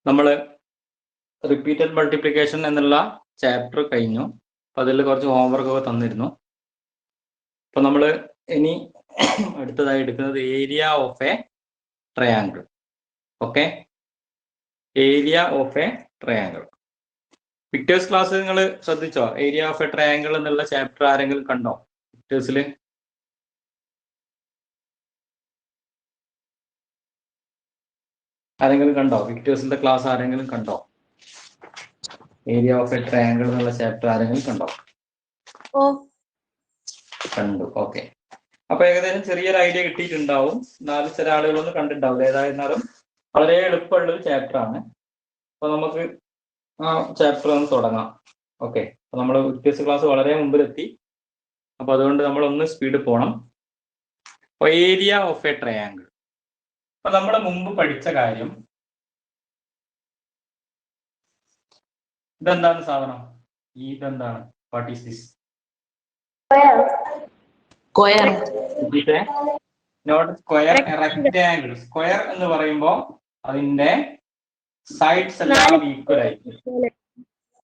നമ്മൾ repeated multiplication എന്നുള്ള chapter കഴിഞ്ഞു. അപ്പം അതിൽ കുറച്ച് ഹോംവർക്ക് ഒക്കെ തന്നിരുന്നു. അപ്പം നമ്മൾ ഇനി അടുത്തതായി എടുക്കുന്നത് area of A triangle. Okay, area of A triangle. Pictures class നിങ്ങൾ ശ്രദ്ധിച്ചോ? ഏരിയ ഓഫ് എ ട്രയാങ്കിൾ എന്നുള്ള ചാപ്റ്റർ ആരെങ്കിലും കണ്ടോ പിക്ചേഴ്സിൽ? ആരെങ്കിലും കണ്ടോ? പിക്ചേഴ്സിന്റെ ക്ലാസ് ആരെങ്കിലും കണ്ടോ? ഏരിയ ഓഫ് എ ട്രയാങ്കിൾ എന്നുള്ള ചാപ്റ്റർ ആരെങ്കിലും കണ്ടോ? കണ്ടു. ഓക്കെ, അപ്പൊ ഏകദേശം ചെറിയൊരു ഐഡിയ കിട്ടിയിട്ടുണ്ടാവും. എന്നാലും ചില ആളുകളൊന്നും കണ്ടിട്ടുണ്ടാവില്ല. ഏതായിരുന്നാലും വളരെ എളുപ്പമുള്ള ഒരു ചാപ്റ്റർ ആണ്. അപ്പൊ നമുക്ക് ആ ചാപ്റ്റർ ഒന്ന് തുടങ്ങാം. ഓക്കെ, അപ്പൊ നമ്മൾ പിക്ചേഴ്സ് ക്ലാസ് വളരെ മുമ്പിലെത്തി. അപ്പൊ അതുകൊണ്ട് നമ്മൾ ഒന്ന് സ്പീഡ് പോകണം. അപ്പൊ ഏരിയ ഓഫ് എ ട്രയാങ്കിൾ, അപ്പൊ നമ്മൾ മുമ്പ് പഠിച്ച കാര്യം ഇതെന്താണ് സാധനം? ഇതെന്താണ്? What is this? Square. Not square, rectangle. Square എന്ന് പറയുമ്പോൾ അതിന്റെ സൈഡ്സ് എല്ലാം ഈക്വൽ ആയിരിക്കും,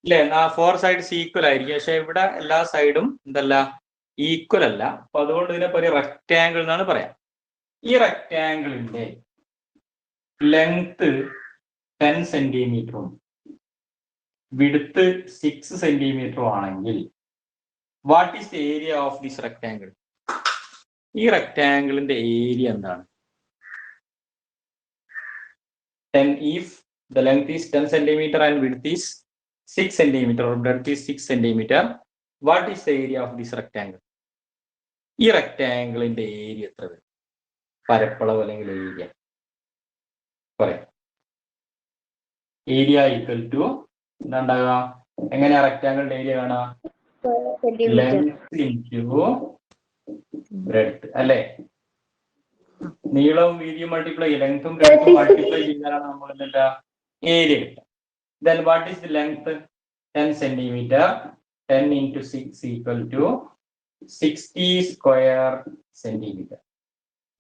ഇല്ലേ? 4 സൈഡ്സ് ഈക്വൽ ആയിരിക്കും. പക്ഷെ ഇവിടെ എല്ലാ സൈഡും എന്തല്ല, ഈക്വൽ അല്ല. അപ്പൊ അതുകൊണ്ട് ഇതിനെ ഒരു റെക്ടാങ്കിൾ എന്നാണ് പറയാം. ഈ റെക്ടാങ്കിളിന്റെ ലെങ്ത് 10 സെന്റിമീറ്ററും വിഡ്ത്ത് 6 സെന്റിമീറ്ററും ആണെങ്കിൽ what is the area of this rectangle? ഈ റെക്ടാങ്കിളിന്റെ ഏരിയ എന്താണ്? 10 if the length is 10 centimeter and width is 6 centimeter or breadth is 6 centimeter, what is the area of this rectangle? ഈ റെക്ടാങ്കിളിന്റെ area എത്ര വരും? പരപ്പളവ് അല്ലെങ്കിൽ area പറയാം. Area equal to എന്താ ഉണ്ടാകുക? എങ്ങനെയാ റെക്ടാങ്കിളിന്റെ ഏരിയ കാണുക? ലെങ്ത് ഇൻറ്റു ബ്രെഡ്ത്ത് അല്ലേ? നീളവും വീതിയും മൾട്ടിപ്ലൈ, ലെങ്ത്തും ബ്രെഡ്ത്തും മൾട്ടിപ്ലൈ ചെയ്താലാണ് നമ്മൾ എന്താ ഏരിയ കിട്ടുക. Then what is the length? 10 centimeter. 10 into 6 equal to 60 square centimeter.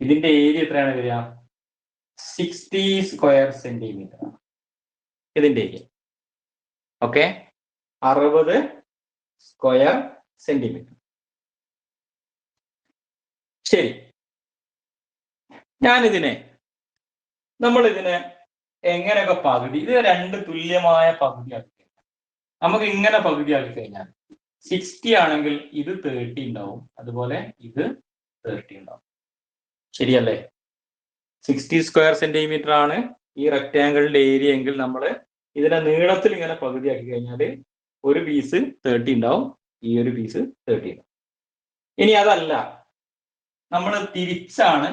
ഇതിന്റെ ഏരിയ എത്രയാണ് വരിക? 60 സ്ക്വയർ സെന്റിമീറ്റർ ഇതിന്റെ ഏരിയ. Okay, 60 square centimetre. ശരി, നമ്മൾ ഇതിനെ എങ്ങനെയൊക്കെ പകുതി, ഇത് 2 തുല്യമായ പകുതിയാക്കി കഴിഞ്ഞാൽ നമുക്ക് ഇങ്ങനെ പകുതിയാക്കി കഴിഞ്ഞാൽ 60 ആണെങ്കിൽ ഇത് 30 ഉണ്ടാവും, അതുപോലെ ഇത് 30 ഉണ്ടാവും. ശരിയല്ലേ? 60 സ്ക്വയർ സെന്റിമീറ്റർ ആണ് ഈ റെക്ടാങ്കിളിന്റെ ഏരിയ എങ്കിൽ നമ്മൾ ഇതിനെ നീളത്തിൽ ഇങ്ങനെ പകുതിയാക്കി കഴിഞ്ഞാൽ ഒരു പീസ് 30 ഉണ്ടാവും, ഈ ഒരു പീസ് 30 ഉണ്ടാവും. ഇനി അതല്ല, നമ്മൾ തിരിച്ചാണ്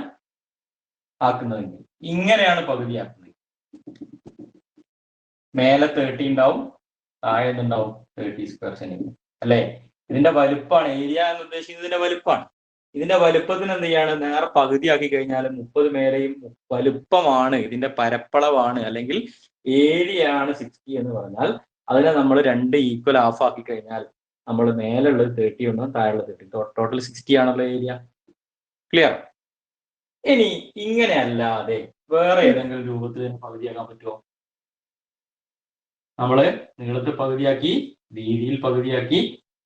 ആക്കുന്നതെങ്കിൽ ഇങ്ങനെയാണ് പകുതിയാക്കുന്നത്. മേലെ 30 ഉണ്ടാവും, താഴെ ഉണ്ടാവും 30 സ്ക്വയർ സെന്റിമീറ്റർ അല്ലേ? ഇതിന്റെ വലുപ്പമാണ് ഏരിയ എന്ന് ഉദ്ദേശിക്കുന്നത്, ഇതിന്റെ വലുപ്പമാണ്. ഇതിന്റെ വലുപ്പത്തിന് എന്ത് ചെയ്യാണ്? നേരെ പകുതിയാക്കി കഴിഞ്ഞാൽ 30 മേലെയും വലുപ്പമാണ്, ഇതിന്റെ പരപ്പളവാണ് അല്ലെങ്കിൽ ഏരിയ ആണ് 60 എന്ന് പറഞ്ഞാൽ അതിനെ നമ്മൾ 2 ഈക്വൽ ഹാഫ് ആക്കി കഴിഞ്ഞാൽ നമ്മൾ മേലുള്ളത് 30 ഉണ്ടാവും, താഴെയുള്ള 30. ടോട്ടൽ 60 ആണല്ലോ ഏരിയ. ക്ലിയർ? ഇനി ഇങ്ങനെ അല്ലാതെ വേറെ ഏതെങ്കിലും രൂപത്തിൽ പകുതിയാക്കാൻ പറ്റുമോ? നമ്മള് നീളത്തിൽ പകുതിയാക്കി, വീതിയിൽ പകുതിയാക്കി,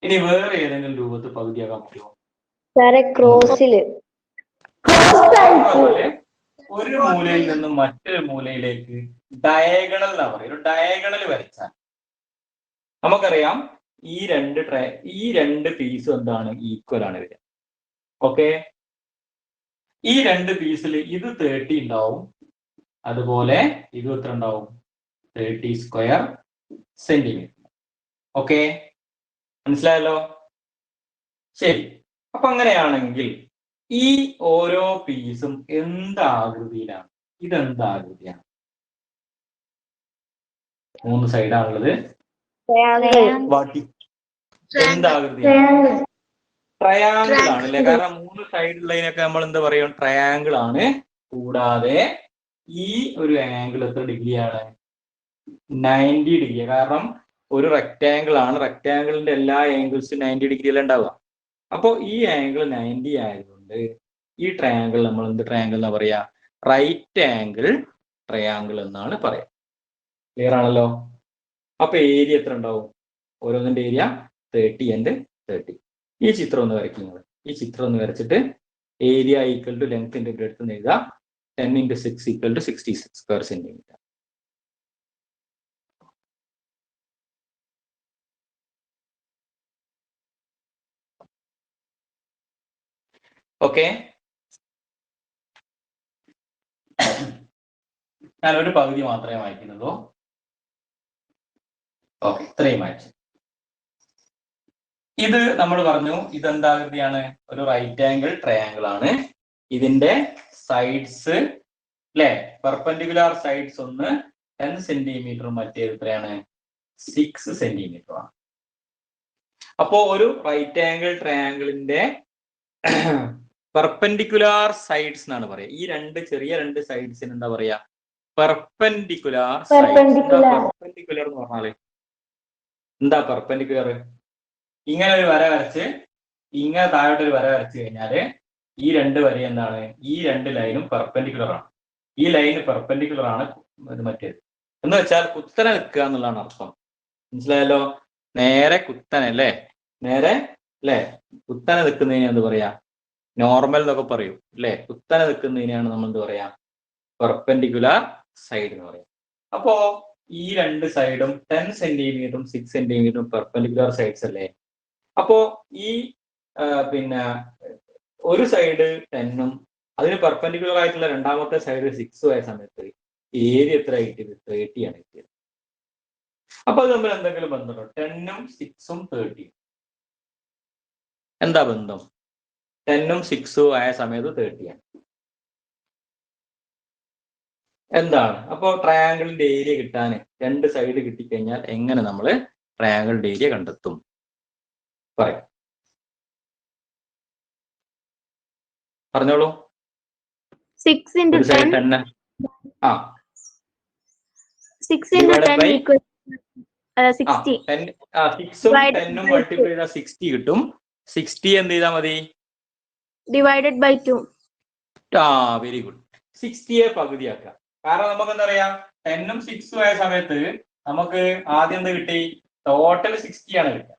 ഇനി വേറെ ഏതെങ്കിലും രൂപത്തിൽ പകുതിയാക്കാൻ പറ്റുമോ? ഒരു മൂലയിൽ നിന്നും മറ്റൊരു മൂലയിലേക്ക് ഡയഗണൽ എന്നാ പറയും. ഒരു ഡയഗണൽ വരച്ചാൽ നമുക്കറിയാം ഈ രണ്ട് പീസും എന്താണ്? ഈക്വൽ ആണ് വരിക. ഓക്കെ, ഈ 2 പീസിൽ ഇത് 30 ഉണ്ടാവും, അതുപോലെ ഇത് എത്ര ഉണ്ടാവും? 30 സ്ക്വയർ സെന്റിമീറ്റർ. ഓക്കെ, മനസ്സിലായല്ലോ? ശരി, അപ്പൊ അങ്ങനെയാണെങ്കിൽ ഈ ഓരോ പീസും എന്താകൃതിയിലാണ്? ഇതെന്താകൃതിയാണ്? 3 സൈഡാണുള്ളത്. എന്താകൃതിയാണ്? ട്രയാങ്കിൾ ആണ് അല്ലെ? കാരണം 3 സൈഡുള്ളതിനൊക്കെ നമ്മൾ എന്താ പറയും? ട്രയാങ്കിൾ ആണ്. കൂടാതെ ഈ ഒരു ആംഗിൾ എത്ര ഡിഗ്രിയാണ്? 90 ഡിഗ്രി. കാരണം ഒരു റെക്ടാങ്കിൾ ആണ്, റെക്ടാങ്കിളിന്റെ എല്ലാ ആംഗിൾസും 90 ഡിഗ്രിയിലാണ് ഉണ്ടാവുക. അപ്പോൾ ഈ ആംഗിൾ 90 ആയതുകൊണ്ട് ഈ ട്രയാങ്കിൾ നമ്മൾ എന്ത് ട്രയാങ്കിൾ എന്നാ പറയാ? റൈറ്റ് ആംഗിൾ ട്രയാങ്കിൾ എന്നാണ് പറയാ. ക്ലിയർ ആണല്ലോ. അപ്പൊ ഏരിയ എത്ര ഉണ്ടാവും? ഓരോന്നിന്റെ ഏരിയ 30 and 30. ഈ ചിത്രം ഒന്ന് വരയ്ക്കുന്നത്. ഈ ചിത്രം ഒന്ന് വരച്ചിട്ട് area equal to length into breadth എന്ന് എഴുതുക. 10 into 6 equal to 66 square centimeter. Okay, ഞാൻ ഒരു പകുതി മാത്രമേ വായിക്കുന്നുള്ളൂ. ഓക്കെ, ഇത്രയും വായിച്ചു. ഇത് നമ്മൾ പറഞ്ഞു ഇതെന്താകൃതിയാണ്? ഒരു റൈറ്റ് ആംഗിൾ ട്രയാങ്കിൾ ആണ്. ഇതിന്റെ സൈഡ്സ് അല്ലെ, പെർപെൻഡിക്കുലർ സൈഡ്സ് ഒന്ന് 10 സെന്റിമീറ്ററും മറ്റേത് എത്രയാണ്? 6 സെന്റിമീറ്റർ ആണ്. അപ്പോ ഒരു റൈറ്റ് ആംഗിൾ ട്രയാങ്കിളിന്റെ പെർപെൻഡിക്കുലർ സൈഡ്സ് എന്നാണ് പറയാ. ഈ ചെറിയ രണ്ട് സൈഡ്സിന് എന്താ പറയാ? Perpendicular sides. പെർപെൻഡിക്കുലർ എന്ന് പറഞ്ഞാല് എന്താ? പെർപെൻഡിക്കുലർ ഇങ്ങനെ ഒരു വര വരച്ച് ഇങ്ങനെ താഴോട്ടൊരു വര വരച്ചു കഴിഞ്ഞാല് ഈ രണ്ട് വര എന്താണ്? ഈ രണ്ട് ലൈനും പെർപെൻഡിക്കുലർ ആണ്. ഈ ലൈന് പെർപെൻഡിക്കുലർ ആണ് മറ്റേത്. എന്ന് വെച്ചാൽ കുത്തനെ നിൽക്കുക എന്നുള്ളതാണ് അർത്ഥം. മനസ്സിലായല്ലോ? നേരെ കുത്തനെ അല്ലേ? നേരെ അല്ലേ? കുത്തനെ നിൽക്കുന്നതിന് എന്ത് പറയാ? നോർമൽ എന്നൊക്കെ പറയും അല്ലെ? കുത്തനെ നിൽക്കുന്നതിനാണ് നമ്മൾ എന്ത് പറയാ? പെർപെൻഡിക്കുലർ സൈഡ് എന്ന് പറയാം. അപ്പോ ഈ രണ്ട് സൈഡും 10 സെന്റിമീറ്ററും 6 സെന്റിമീറ്ററും പെർപെൻഡിക്കുലർ സൈഡ്സ് അല്ലേ? അപ്പോ ഈ പിന്നെ ഒരു സൈഡ് 10ഉം അതിന് പെർപെൻഡിക്കുലർ ആയിട്ടുള്ള രണ്ടാമത്തെ സൈഡ് 6ഉം ആയ സമയത്ത് ഏരിയ എത്ര കിട്ടിയത്? 30 ആണ് കിട്ടിയത്. അപ്പൊ അത് തമ്മിൽ എന്തെങ്കിലും ബന്ധമുണ്ടോ? 10ഉം 6ഉം 30. എന്താ ബന്ധം? 10ഉം 6ഉം ആയ സമയത്ത് 30 ആണ്. എന്താണ്? അപ്പോൾ ട്രയാങ്കിളിന്റെ ഏരിയ കിട്ടാൻ രണ്ട് സൈഡ് കിട്ടിക്കഴിഞ്ഞാൽ എങ്ങനെ നമ്മൾ ട്രയാങ്കിളിന്റെ ഏരിയ കണ്ടെത്തും? പറയാം, പറഞ്ഞോളൂ. 6 into 10. 6 into 10 equals 60. 6ഉം 10ഉം മൾട്ടിപ്ലൈ ചെയ്താൽ 60 കിട്ടും. 60 എന്ത് ചെയ്താൽ മതി? Divided by 2. Very good. 60യെ പകുതിയാക്കുക. കാരണം നമുക്ക് എന്താ പറയാ? 10ഉം 6ഉം ആയ സമയത്ത് നമുക്ക് ആദ്യം എന്ത് കിട്ടി? ടോട്ടൽ 60 ആണ് കിട്ടുക.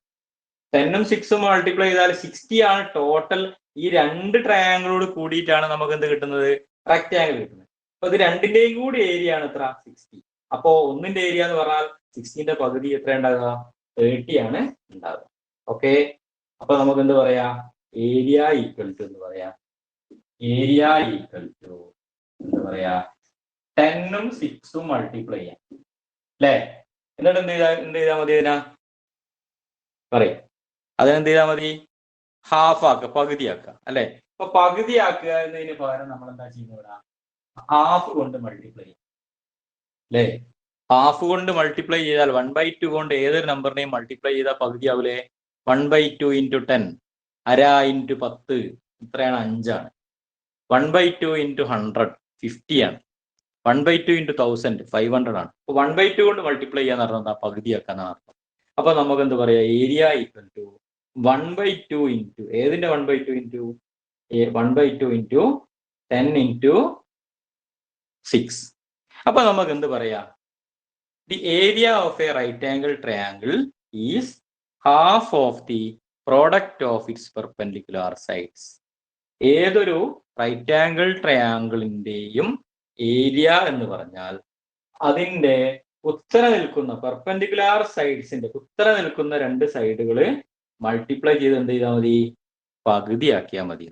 10ഉം 6ഉം മൾട്ടിപ്ലൈ ചെയ്താൽ 60 ആണ് ടോട്ടൽ. ഈ രണ്ട് ട്രയാങ്കിളോട് കൂടിയിട്ടാണ് നമുക്ക് എന്ത് കിട്ടുന്നത്? റെക്ടാങ്കിൾ കിട്ടുന്നത്. അപ്പൊ ഇത് രണ്ടിന്റെയും കൂടി ഏരിയ ആണ് എത്ര? 60. അപ്പോ ഒന്നിന്റെ ഏരിയ എന്ന് പറഞ്ഞാൽ 60ന്റെ പകുതി എത്ര ഉണ്ടാകുക? 30 ആണ് ഉണ്ടാകുക. ഓക്കെ, അപ്പൊ നമുക്ക് എന്ത് പറയാ? ഏരിയ ഈക്വൽ ടു എന്ന് പറയാ. ഏരിയ ഈക്വൽ ടു എന്താ പറയാ? 10ഉം 6ഉം മൾട്ടിപ്ലൈ ചെയ്യാം അല്ലേ? എന്നിട്ട് എന്ത് ചെയ്താൽ മതി? അതിനാ പറയും, അതിനെന്ത് ചെയ്താൽ മതി? ഹാഫ് ആക്കുക, പകുതിയാക്കുക അല്ലെ? അപ്പൊ പകുതിയാക്കുക എന്നതിന് പകരം നമ്മൾ എന്താ ചെയ്യുന്നത്? ഹാഫ് കൊണ്ട് മൾട്ടിപ്ലൈ ചെയ്യാം അല്ലേ? ഹാഫ് കൊണ്ട് മൾട്ടിപ്ലൈ ചെയ്താൽ 1/2 കൊണ്ട് ഏതൊരു നമ്പറിനെയും മൾട്ടിപ്ലൈ ചെയ്താൽ പകുതിയാവൂലേ? 1/2 into 10, അര into 10 ഇത്രയാണ്? 5 ആണ്. 1/2 into 100 50 ആണ്. 1/2 into 1000 500 ആണ്. അപ്പൊ 1/2 കൊണ്ട് മൾട്ടിപ്ലൈ ചെയ്യാന്ന് പറഞ്ഞാൽ പകുതിയാക്കാന്നാണ് അർത്ഥം. അപ്പൊ നമുക്ക് എന്ത് പറയാ? ഏരിയ ഈക്വൽ ടു 1/2 into ഏതിന്റെ 1/2 into 1/2 into 10 into 6. അപ്പൊ നമുക്ക് എന്ത് പറയാ? The area of a right angle triangle is half of the product of its perpendicular sides. ഏതൊരു റൈറ്റ് ആംഗിൾ ട്രയാങ്കിളിന്റെയും ഏരിയ എന്ന് പറഞ്ഞാൽ അതിന്റെ കുത്തനെ നിൽക്കുന്ന പെർപെൻഡിക്കുലർ സൈഡ്സിന്റെ കുത്തനെ നിൽക്കുന്ന രണ്ട് സൈഡുകൾ മൾട്ടിപ്ലൈ ചെയ്ത് എന്ത് ചെയ്താൽ മതി? പകുതിയാക്കിയാൽ മതി.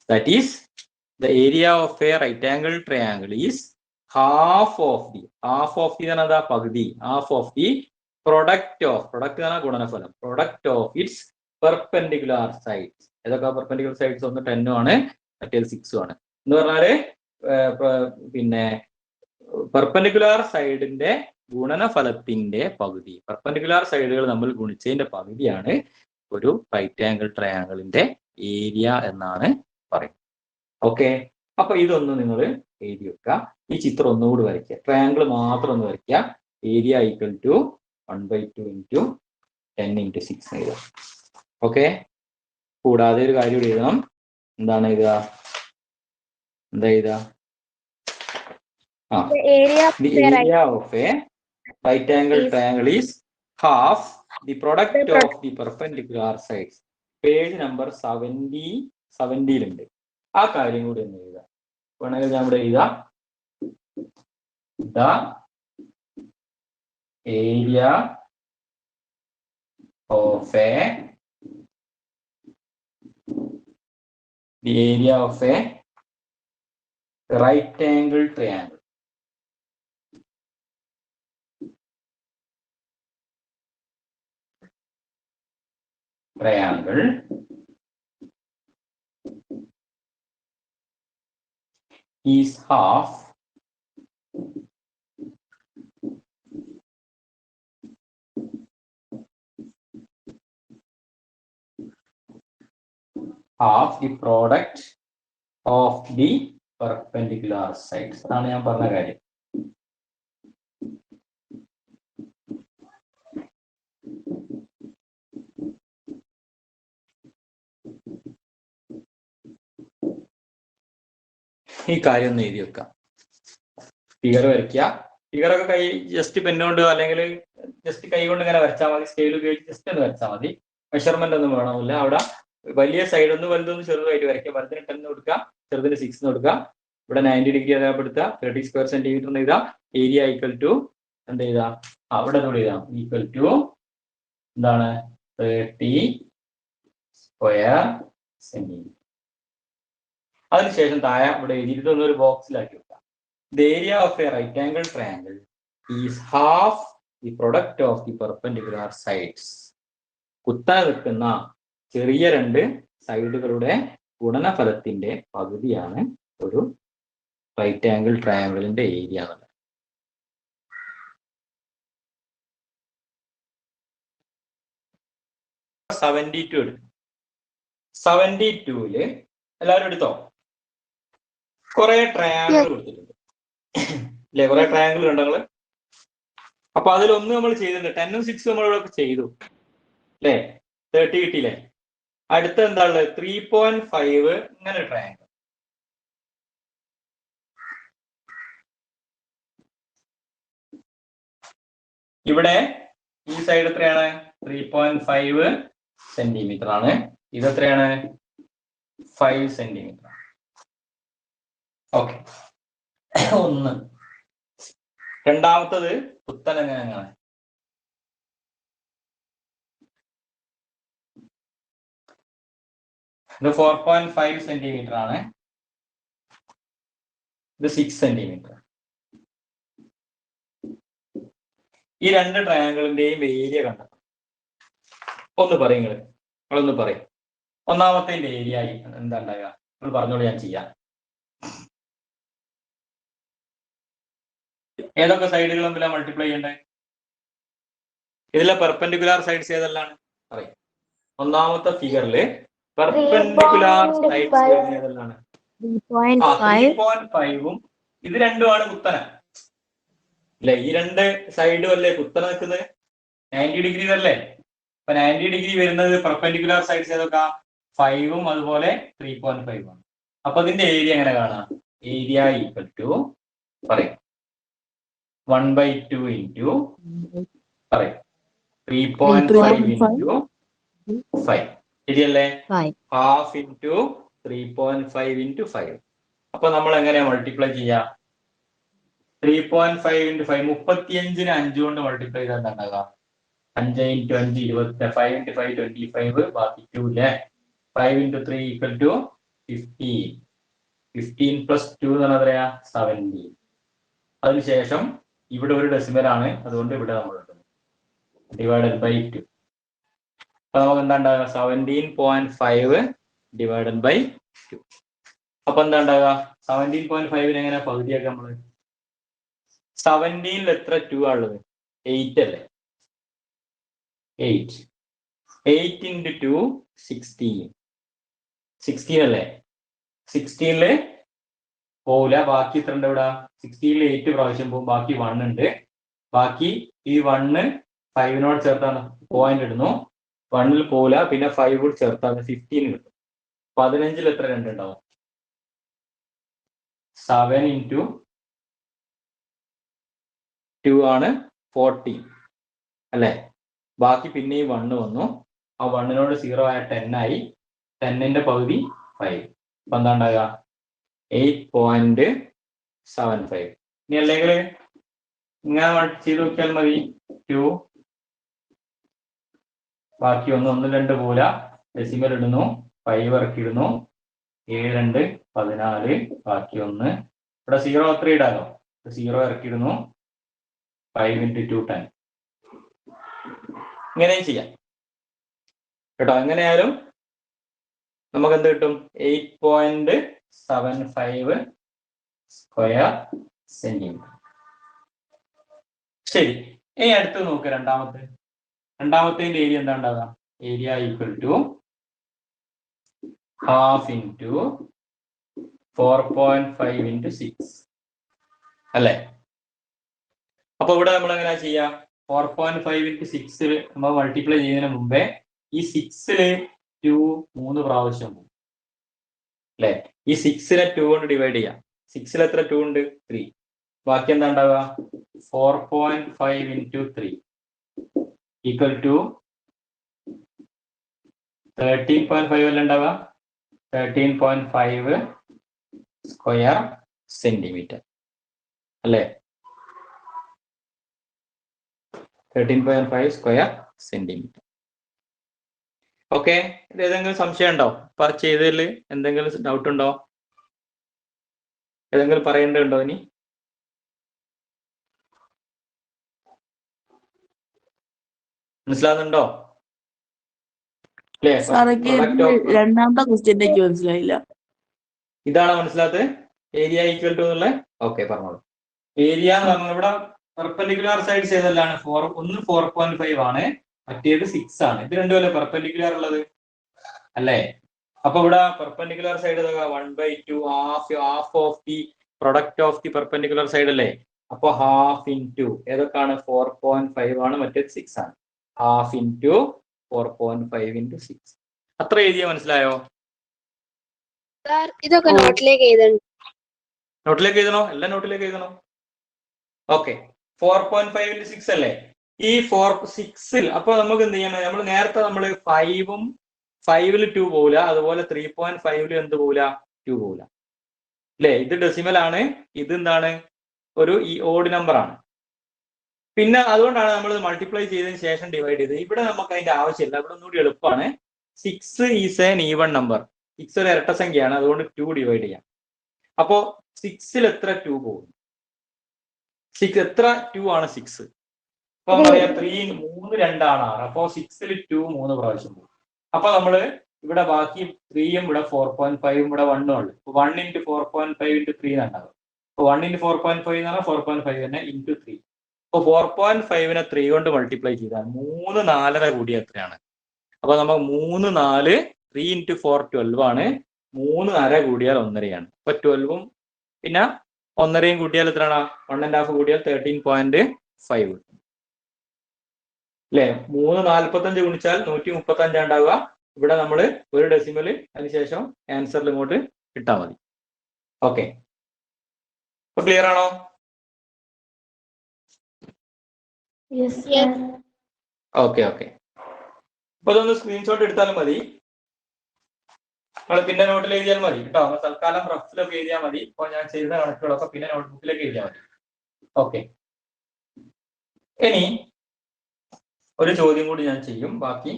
That is the area of a right angle triangle is half of the എന്താ? പകുതി. ഹാഫ് ഓഫ് ദി പ്രൊഡക്റ്റ് എന്ന് ഗുണനഫലം. Product of its perpendicular sides. ഏതൊക്കെ പെർപെൻഡിക്കുലർ സൈഡ്സ്? ഒന്ന് 10ഉം ആണ്, മറ്റേത് 6ഉം ആണ്. എന്ന് പറഞ്ഞാല് പിന്നെ പെർപെൻഡിക്കുലർ സൈഡിന്റെ ഗുണനഫലത്തിന്റെ പകുതി. പെർപെൻഡിക്കുലർ സൈഡുകൾ നമ്മൾ ഗുണിച്ചതിന്റെ പകുതിയാണ് ഒരു റൈറ്റ് ആംഗിൾ ട്രയാങ്കിളിന്റെ ഏരിയ എന്നാണ് പറയുന്നത്. ഓക്കെ, അപ്പൊ ഇതൊന്ന് നിങ്ങൾ എഴുതി വെക്കുക. ഈ ചിത്രം ഒന്നുകൂടി വരയ്ക്കുക. ട്രയാങ്കിൾ മാത്രം ഒന്ന് വരയ്ക്കുക. Area equal to 1/2 into 10 into 6 എഴുതാം. ഓക്കെ, കൂടാതെ ഒരു കാര്യം എഴുതണം. എന്താണ് എഴുതുക? എന്താ എഴുതുക? The area of a right angle Is- triangle is half the product of the perpendicular sides. Page number 70-ലുണ്ട്. ആ കാര്യം കൂടി ഒന്ന് എഴുതാം. വേണമെങ്കിൽ ഞാൻ ഇവിടെ എഴുതാം. The area of a right angle triangle is half the product of the perpendicular sides. അതാണ് ഞാൻ പറഞ്ഞ കാര്യം. ഈ കാര്യം ഒന്ന് എഴുതി വെക്കാം. ഫിഗർ വരയ്ക്കുക. ഫിഗറൊക്കെ കൈ ജസ്റ്റ് പെന്നുകൊണ്ട് അല്ലെങ്കിൽ ജസ്റ്റ് കൈ കൊണ്ട് ഇങ്ങനെ വരച്ചാൽ മതി. സ്കെയിൽ ഉപയോഗിച്ച് ജസ്റ്റ് ഒന്ന് വരച്ചാൽ മതി. മെഷർമെന്റ് ഒന്നും വേണമില്ല. അവിടെ വലിയ സൈഡ് ഒന്ന് വലുതൊന്ന് ചെറുതായിട്ട് വരയ്ക്കുക. വലുതിന് 10 കൊടുക്കുക, ചെറുതിന് 6 കൊടുക്കുക. ഇവിടെ 90 ഡിഗ്രി അടയാളപ്പെടുത്തുക. 30 സ്ക്വയർ സെന്റിമീറ്റർ എന്ന് എഴുതാം. ഏരിയ ഈക്വൽ ടു എന്ത് എഴുതാം? അവിടെ കൂടെ എഴുതാം. ഈക്വൽ ടു എന്താണ്? 30 സ്ക്വയർ സെന്റിമീറ്റർ. അതിനുശേഷം താഴെ ഇവിടെ എഴുതിയിട്ടൊന്ന് ഒരു ബോക്സിലാക്കി വെക്കാം. The area of a right angle triangle is half the product of the perpendicular sides. കുത്തനെ നിൽക്കുന്ന ചെറിയ രണ്ട് സൈഡുകളുടെ ഗുണനഫലത്തിന്റെ പകുതിയാണ് ഒരു റൈറ്റ് ആംഗിൾ ട്രയാങ്കിളിന്റെ ഏരിയ എന്നുള്ളത്. എടുക്കും. 72-ല് എല്ലാവരും എടുത്തോ? കുറെ ട്രയാങ്കിൾ കൊടുത്തിട്ടുണ്ട് അല്ലെ? കുറെ ട്രയാങ്കിൾ ഉണ്ടോ നിങ്ങള്? അപ്പൊ അതിലൊന്ന് നമ്മൾ ചെയ്തിട്ടുണ്ട്. 10ഉം 6ഉം നമ്മളിവിടെ ചെയ്തു അല്ലെ? 30 കിട്ടിയില്ലേ? അടുത്ത എന്താ ഉള്ളത്? 3.5 ഇങ്ങനെ ട്രയാങ്കിൾ. ഇവിടെ ഈ സൈഡ് എത്രയാണ്? 3.5 സെന്റിമീറ്റർ ആണ്. ഇത് എത്രയാണ്? 5 സെന്റിമീറ്റർ. ഓക്കെ, ഒന്ന്. രണ്ടാമത്തത് കുത്തൻ എങ്ങനെയാണ്? ഇത് 4.5 സെന്റിമീറ്റർ ആണ്. ഇത് 6 സെന്റിമീറ്റർ. ഈ രണ്ട് ട്രയാങ്കിളിന്റെയും ഏരിയ കണ്ടെത്തണം. ഒന്ന് പറയും നിങ്ങളൊന്ന് പറയും. ഒന്നാമത്തെ ഏരിയ എന്താ ഉണ്ടാകുക? നിങ്ങൾ പറഞ്ഞോളൂ, ഞാൻ ചെയ്യാം. ഏതൊക്കെ സൈഡുകൾ തമ്മിലാണ് മൾട്ടിപ്ലൈ ചെയ്യേണ്ടത്? ഇതിലെ പെർപെൻഡിക്കുലാർ സൈഡ്സ് ഏതെല്ലാം പറയും? ഒന്നാമത്തെ ഫിഗറില് പെർപെൻഡിക്കുലാർ സൈഡ്സ് ഏതെല്ലാം? 3.5ഉം ഇത് രണ്ടുമാണ് കുത്തന അല്ലെ? ഈ രണ്ട് സൈഡും അല്ലേ കുത്തന നിൽക്കുന്നത്? 90 ഡിഗ്രി അല്ലേ? അപ്പൊ 90 ഡിഗ്രി വരുന്നത് പെർപെൻഡിക്കുലാർ സൈഡ്സ് ഏതൊക്കെ? 5ഉം അതുപോലെ 3.5 ആണ്. അപ്പൊ ഇതിന്റെ ഏരിയ എങ്ങനെ കാണാം? ഏരിയ ഈക്വൽ ടു പറയും 1/2 ഇൻറ്റു പറയും 3.5 ഇൻറ്റു 5. ശരിയല്ലേ? Half into 3.5 into 5. അപ്പൊ നമ്മൾ എങ്ങനെയാ മൾട്ടിപ്ലൈ ചെയ്യാം? 3.5 ഇൻറ്റു 5 35ന് 5 കൊണ്ട് മൾട്ടിപ്ലൈ ചെയ്താൽ ഉണ്ടാകാം. 5 ഇൻറ്റു 5 20, 5 ഇൻറ്റു 5 25, ബാക്കി 2 അല്ലേ? 5 ഇൻറ്റു 3 ഈക്വൽ ടു 15. 15 പ്ലസ് 2 എന്ന് പറഞ്ഞാൽ എത്രയാ? 17. അതിനുശേഷം ഇവിടെ ഒരു ഡെസിമൽ ആണ്, അതുകൊണ്ട് ഇവിടെ നമ്മൾ ഡിവൈഡഡ് ബൈ 2. അപ്പൊ നമുക്ക് എന്താ ഉണ്ടാകുക? 17.5 ഡിവൈഡഡ് ബൈ 2. അപ്പൊ എന്താ ഉണ്ടാകുക? 17.5 എങ്ങനെ പകുതിയാക്കുക നമ്മള്? 17ൽ എത്ര 2 ഉള്ളത്? 8 അല്ലേ? 8. 8 ഇൻറ്റു 2 16. 16 അല്ലേ? 16ല് പോവില്ല. ബാക്കി എത്ര ഉണ്ട് ഇവിടെ? 16ൽ 8 പ്രാവശ്യം പോകും. ബാക്കി 1 ഉണ്ട്. ബാക്കി ഈ 1 5നോട് ചേർത്താണ് പോയിന്റ് ഇടുന്നു. 1ൽ പോവില്ല. പിന്നെ 5 കൂടി ചേർത്താണ് 15 കിട്ടും. 15ൽ എത്ര 2 ഉണ്ടാവും? 7 ഇൻറ്റു 2 ആണ് 14 അല്ലേ? ബാക്കി പിന്നെയും 1 വന്നു. ആ 1നോട് 0 ആയ 10 ആയി. 10ന്റെ പകുതി 5. അപ്പൊ എന്താ ഉണ്ടാകുക? 8.75. ഇനി അല്ലെങ്കിൽ ഇങ്ങനെ ചെയ്ത് നോക്കിയാൽ മതി. 2 ബാക്കി 1 2 പോല ഡെസിമൽ ഇടുന്നു, 5 ഇറക്കിയിടുന്നു, 7 2 14 ബാക്കി 1 ഇവിടെ 0 അത്ര ഇടാലോ, 0 ഇറക്കിയിടുന്നു, 5 × 2 10. ഇങ്ങനെയും ചെയ്യാം കേട്ടോ. എങ്ങനെയായാലും നമുക്ക് എന്ത് കിട്ടും? 8.75 സ്ക്വയർ സെന്റിമീറ്റർ. ശരി, ഇനി അടുത്ത് നോക്ക്. രണ്ടാമത്തെ ഏരിയ എന്താ ഉണ്ടാവുക? Area equal to half into 4.5 into 6 അല്ലേ? അപ്പൊ ഇവിടെ നമ്മൾ എങ്ങനെയാ ചെയ്യാ? 4.5 into 6 നമ്മൾ മൾട്ടിപ്ലൈ ചെയ്യുന്നതിന് മുമ്പേ ഈ 6 2 3 പ്രാവശ്യം പോകും അല്ലെ? ഈ 6 2 കൊണ്ട് ഡിവൈഡ് ചെയ്യാം. 6 എത്ര 2 ഉണ്ട്? 3. ബാക്കി എന്താ ഉണ്ടാവുക? 4.5 into 3 ഈക്വൽ ടു 13.5 അല്ല ഉണ്ടാവുക? 13.5 സ്ക്വയർ സെന്റിമീറ്റർ അല്ലേ? 13.5 സ്ക്വയർ സെന്റിമീറ്റർ. ഓക്കെ, ഇത് ഏതെങ്കിലും സംശയം ഉണ്ടോ? ചെയ്തതിൽ എന്തെങ്കിലും ഡൗട്ട് ഉണ്ടോ? ഏതെങ്കിലും പറയേണ്ടതുണ്ടോ? ഇനി മനസ്സിലാകുന്നുണ്ടോ? രണ്ടാമത്തെ ക്വസ്റ്റ്യൻ എനിക്ക് മനസ്സിലായില്ല. ഇതാണ് മനസ്സിലാത്തത്? ഏരിയ ഈക്വൽ ടു എന്നുള്ള. ഓക്കെ, പറഞ്ഞോളൂ. ഏരിയ എന്ന് പറഞ്ഞാൽ ഇവിടെ പെർപെൻഡിക്കുലർ സൈഡ്സ് ഏതെല്ലാണ്? ഒന്ന് 4.5 ആണ്, മറ്റേത് 6 ആണ്. ഇത് രണ്ടുമല്ലേ പെർപെൻഡിക്കുലർ ഉള്ളത് അല്ലേ? അപ്പൊ ഇവിടെ perpendicular side 1/2 half of the product of the perpendicular side അല്ലേ? അപ്പൊ ഹാഫ് ഇൻറ്റു ഏതൊക്കെയാണ്? 4.5 ആണ്, മറ്റേത് 6 ആണ്. Half into 4.5 into 6. അത്ര ഏരിയ മനസ്സിലായോ? ഇതൊക്കെ നോട്ടിലേക്ക് എഴുതണം. നോട്ടിലേക്ക് എഴുതണോ? എല്ലാം നോട്ടിലേക്ക് എഴുതണോ? ഓക്കെ, 4.5 into 6 അല്ലേ? ഈ 6 അപ്പൊ നമുക്ക് എന്ത് ചെയ്യണം? നമ്മൾ നേരത്തെ 5-ഉം 5-ൽ 2 പോവില്ല, അതുപോലെ 3.5-ൽ എന്ത് പോവില്ല? 2 പോവില്ല അല്ലേ? ഇത് ഡെസിമൽ ആണ്, ഇത് എന്താണ്? ഒരു ഓഡ് നമ്പർ ആണ്. പിന്നെ അതുകൊണ്ടാണ് നമ്മൾ മൾട്ടിപ്ലൈ ചെയ്തതിന് ശേഷം ഡിവൈഡ് ചെയ്തത്. ഇവിടെ നമുക്ക് അതിന്റെ ആവശ്യമില്ല, ഇവിടെ ഒന്നുകൂടി എളുപ്പമാണ്. 6 ഈസ് എൻ ഈവൺ നമ്പർ. 6 ഒരു ഇരട്ട സംഖ്യയാണ്, അതുകൊണ്ട് 2 ഡിവൈഡ് ചെയ്യാം. അപ്പോ 6-ൽ എത്ര 2 പോകും? 6 എത്ര 2 ആണ്? 6. അപ്പൊ പറയാം 3 2 ആണ് 6. അപ്പോ 6-ൽ 2 3 പ്രാവശ്യം പോകും. അപ്പൊ നമ്മള് ഇവിടെ ബാക്കി 3-യും ഇവിടെ 4.5-ഉം ഇവിടെ 1-ഉം ഉണ്ട്. 1 × 4.5 × 3 എന്നാണ്ടാവും. അപ്പൊ 1 × 4.5 എന്ന് പറഞ്ഞാൽ 4.5 തന്നെ ഇൻറ്റു 3. അപ്പൊ 4.5-നെ 3 കൊണ്ട് മൾട്ടിപ്ലൈ ചെയ്താൽ 3 4 കൂടി എത്രയാണ്? അപ്പൊ നമുക്ക് 3 4 3 × 4 12 ആണ്. 3 1/2 കൂടിയാൽ 1.5 അപ്പൊ 12-ഉം പിന്നെ 1.5 കൂട്ടിയാൽ എത്രയാണ്? 1.5 കൂടിയാൽ 13.5 അല്ലെ? 3 45 ഗുണിച്ചാൽ 135 ഉണ്ടാവുക. ഇവിടെ നമ്മൾ ഒരു ഡെസിമല് അതിനുശേഷം ആൻസറിൽ ഇങ്ങോട്ട് ഇട്ടാൽ മതി. ഓക്കെ, അപ്പൊ ക്ലിയർ ആണോ? ഓക്കെ ഓക്കെ, അപ്പൊ അതൊന്ന് സ്ക്രീൻഷോട്ട് എടുത്താലും മതി, നിങ്ങൾ പിന്നെ നോട്ടിൽ എഴുതിയാൽ മതി കേട്ടോ. തൽക്കാലം റഫിലൊക്കെ എഴുതിയാൽ മതി. ഇപ്പൊ ഞാൻ ചെയ്ത കണക്കുകളൊക്കെ പിന്നെ നോട്ട്ബുക്കിലേക്ക് എഴുതിയാൽ മതി. ഓക്കെ, ഇനി ഒരു ചോദ്യം കൂടി ഞാൻ ചെയ്യും. ബാക്കി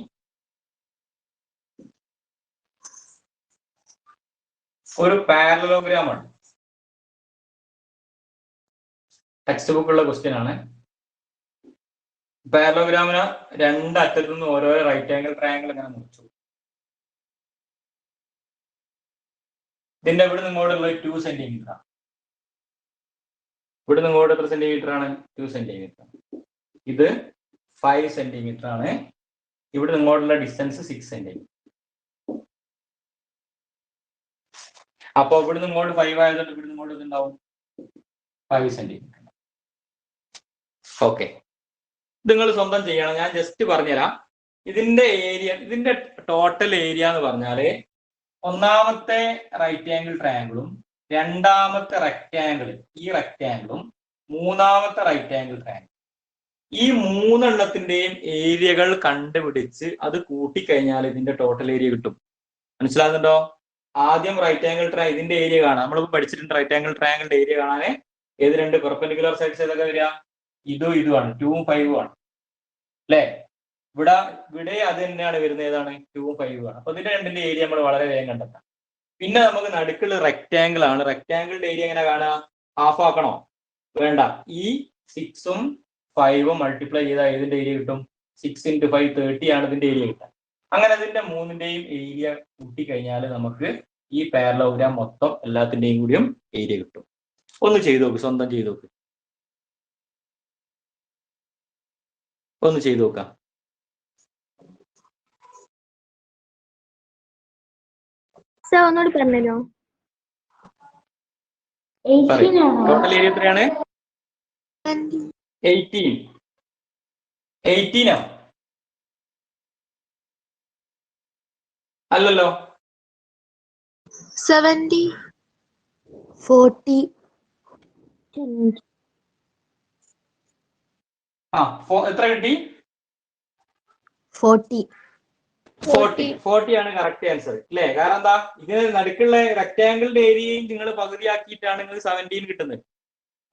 ഒരു പാരലലോഗ്രാം ആണ്, ടെക്സ്റ്റ് ബുക്കുള്ള ക്വസ്റ്റ്യൻ ആണ്. പാരലോഗ്രാമിന് 2 അറ്റത്തു നിന്ന് ഓരോ റൈറ്റ് ആംഗിൾ ട്രയാംഗിൾ ഇങ്ങനെ മുറിച്ചു. ഇതിന്റെ ഇവിടെ നിങ്ങോട്ടുള്ള 2 സെന്റിമീറ്റർ ആണ്. ഇവിടെ നിങ്ങോട്ട് എത്ര സെന്റിമീറ്റർ ആണ്? 2 സെന്റിമീറ്റർ. ഇത് 5 സെന്റിമീറ്റർ ആണ്. ഇവിടെ നിങ്ങോട്ടുള്ള ഡിസ്റ്റൻസ് 6 സെന്റിമീറ്റർ. അപ്പൊ ഇവിടുന്ന് ഇങ്ങോട്ട് 5 ആയതുകൊണ്ട് ഇവിടുന്ന് ഇങ്ങോട്ട് ഇതുണ്ടാവും 5 സെന്റിമീറ്റർ. ഓക്കെ, നിങ്ങൾ സ്വന്തം ചെയ്യണം, ഞാൻ ജസ്റ്റ് പറഞ്ഞുതരാം. ഇതിന്റെ ഏരിയ, ഇതിന്റെ ടോട്ടൽ ഏരിയ എന്ന് പറഞ്ഞാല് ഒന്നാമത്തെ റൈറ്റ് ആംഗിൾ ട്രയാംഗിളും രണ്ടാമത്തെ റെക്റ്റാംഗിൾ, ഈ റെക്റ്റാംഗിളും മൂന്നാമത്തെ റൈറ്റ് ആംഗിൾ ട്രയാംഗിൾ ഈ മൂന്നെണ്ണത്തിന്റെയും ഏരിയകൾ കണ്ടുപിടിച്ച് അത് കൂട്ടിക്കഴിഞ്ഞാൽ ഇതിന്റെ ടോട്ടൽ ഏരിയ കിട്ടും. മനസ്സിലാകുന്നുണ്ടോ? ആദ്യം റൈറ്റ് ആംഗിൾ ഇതിന്റെ ഏരിയ കാണാം. നമ്മളിപ്പോ പഠിച്ചിട്ടുണ്ട് റൈറ്റ് ആംഗിൾ ട്രയാംഗിളിന്റെ ഏരിയ കാണാൻ ഏത് രണ്ട് പെർപെൻഡിക്കുലർ സൈഡ്സ് ഏതൊക്കെ വരിക? ഇതുമാണ് 2 ഉം 5 ഉം ആണ് അല്ലെ? ഇവിടെ അത് തന്നെയാണ് വരുന്നത്. ഏതാണ്? 2 ഉം 5 ഉം ആണ്. അപ്പൊ ഇതിന്റെ രണ്ടിന്റെ ഏരിയ നമ്മൾ വളരെ വേഗം കണ്ടെത്താം. പിന്നെ നമുക്ക് നടുക്കുള്ള റെക്ടാംഗിൾ ആണ്. റെക്ടാംഗിളിന്റെ ഏരിയ എങ്ങനെ കാണാം? ഹാഫ് ആക്കണോ? വേണ്ട. ഈ 6 ഉം 5 ഉം മൾട്ടിപ്ലൈ ചെയ്താൽ ഏതിന്റെ ഏരിയ കിട്ടും? 6 × 5 30 ആണ് ഇതിന്റെ ഏരിയ കിട്ടുക. അങ്ങനെ അതിന്റെ മൂന്നിന്റെയും ഏരിയ കൂട്ടിക്കഴിഞ്ഞാൽ നമുക്ക് ഈ പാരലലോഗ്രാം മൊത്തം എല്ലാത്തിന്റെയും കൂടിയും ഏരിയ കിട്ടും. ഒന്ന് ചെയ്തു നോക്ക്, സ്വന്തം ചെയ്തു നോക്ക്, ഒന്ന് ചെയ്തു നോക്കാം. ഒന്നുകൂടി പറഞ്ഞല്ലോ. ടോട്ടൽ ഏരിയ എത്രയാണ്? 18 അല്ലല്ലോ, 70 40 എത്ര കിട്ടി? 40 ആണ് കറക്റ്റ് ആൻസർ അല്ലേ? കാരണം എന്താ, ഇതിന് നടുക്കുള്ള റെക്ടാംഗിളിന്റെ ഏരിയയും നിങ്ങൾ പകുതിയാക്കിയിട്ടാണ് നിങ്ങൾ 17 കിട്ടുന്നത്.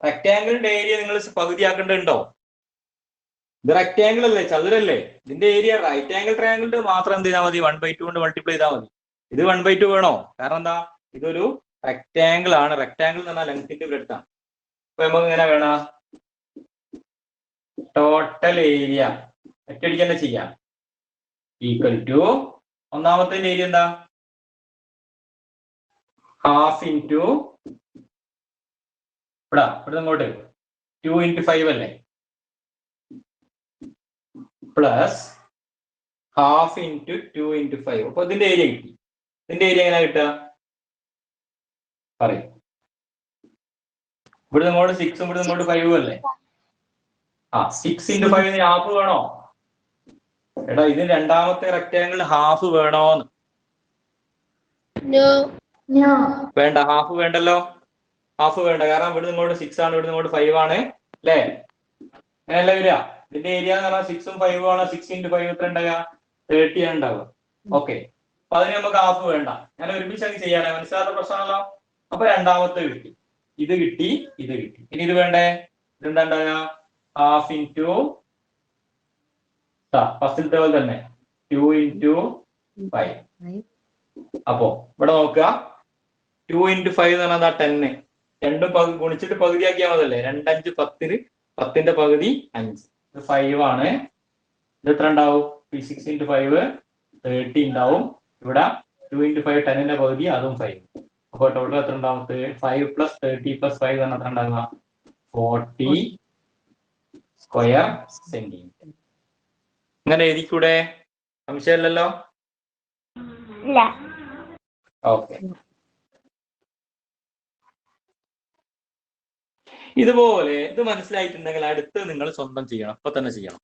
റെക്ടാംഗിളിന്റെ ഏരിയ നിങ്ങൾ പകുതിയാക്കേണ്ടതുണ്ടോ? ഇത് റെക്ടാംഗിൾ അല്ലേ, ചതുരല്ലേ? ഇതിന്റെ ഏരിയ റൈറ്റ് ആംഗിൾ ട്രയാംഗിളിന്റെ മാത്രം എന്ത് ചെയ്താൽ മതി? 1/2 കൊണ്ട് മൾട്ടിപ്ലൈ ചെയ്താൽ മതി. ഇത് 1/2 വേണോ? കാരണം എന്താ, ഇതൊരു റെക്ടാംഗിൾ ആണ്. റെക്ടാംഗിൾ എന്ന് പറഞ്ഞാൽ ലെങ്ത്തിന്റെ ബ്രെഡ്ത്ത് ആണ്. അപ്പൊ നമുക്ക് ഇങ്ങനെ വേണം, ടോട്ടൽ ഏരിയ ഒറ്റയടിക്ക് തന്നെ ചെയ്യാം. ഈക്വൽ ടു ഒന്നാമത്തെ ഏരിയ എന്താ? ഹാഫ് ഇൻറ്റു ഇവിടെ ഇങ്ങോട്ട് 2 × 5 അല്ലേ, പ്ലസ് ഹാഫ് ഇൻറ്റു 2 × 5. അപ്പൊ ഇതിന്റെ ഏരിയ കിട്ടി. ഇതിന്റെ ഏരിയ എങ്ങനെ കിട്ടുക? പറയും. ഇവിടെ ഇങ്ങോട്ട് 6 ഉം ഇവിടെ ഇങ്ങോട്ട് 5 അല്ലേ? 6 × 5 ഹാഫ് വേണോ? എടാ, ഇത് രണ്ടാമത്തെ റെക്ടാംഗിൾ ഹാഫ് വേണോന്ന്? വേണ്ട, ഹാഫ് വേണ്ടല്ലോ. ഹാഫ് വേണ്ട, കാരണം ഇവിടെ ഇങ്ങോട്ട് 6 ആണ്, ഇവിടെ ഇങ്ങോട്ട് 5 ആണ് അല്ലേ? അങ്ങനെയല്ല വരിക. ഇതിന്റെ ഏരിയ എന്ന് പറഞ്ഞാൽ 6 ഉം 5 ആണ്. 6 × 5 എത്ര ഉണ്ടാവുക? 30 ആണ് ഉണ്ടാവുക. ഓക്കെ, അപ്പൊ അതിന് നമുക്ക് ഹാഫ് വേണ്ട. ഞാൻ ഒരുമിച്ച് അങ്ങ് ചെയ്യാനേ, മനസ്സിലാത്ത പ്രശ്നമാണല്ലോ. അപ്പൊ രണ്ടാമത്തെ കിട്ടി, ഇത് കിട്ടി, ഇത് കിട്ടി. ഇനി ഇത് വേണ്ടേ? ഇതെന്താ ഉണ്ടാവുക? ഹാഫ് ഇൻറ്റു ഫസ്റ്റിലത്തെ പോലെ തന്നെ 2 × 5. അപ്പോ ഇവിടെ നോക്കുക, 2 × 5 എന്ന് പറഞ്ഞാൽ 10. രണ്ടും ഗുണിച്ചിട്ട് പകുതിയാക്കിയാൽ മതല്ലേ? 2 × 5 10. 10ന്റെ പകുതി 5. ഇത് 5 ആണ്. ഇത് എത്ര ഉണ്ടാവും? 6 × 5 30 ഉണ്ടാവും. ഇവിടെ 2 × 5 10ന്റെ പകുതി, അതും 5. അപ്പൊ ടോട്ടൽ എത്ര ഉണ്ടാവും? 5 + 30 + 5 എന്ന് എത്ര ഉണ്ടാവുക? 40 സ്ക്വയർ സെന്റിമീറ്റർ. ഇങ്ങനെ എഴുതിക്കൂടെ? സംശയമില്ലല്ലോ? ഓക്കെ. ഇതുപോലെ ഇത് മനസ്സിലായിട്ടുണ്ടെങ്കിൽ അടുത്ത് നിങ്ങൾ സ്വന്തം ചെയ്യണം, അപ്പൊ തന്നെ ചെയ്യണം.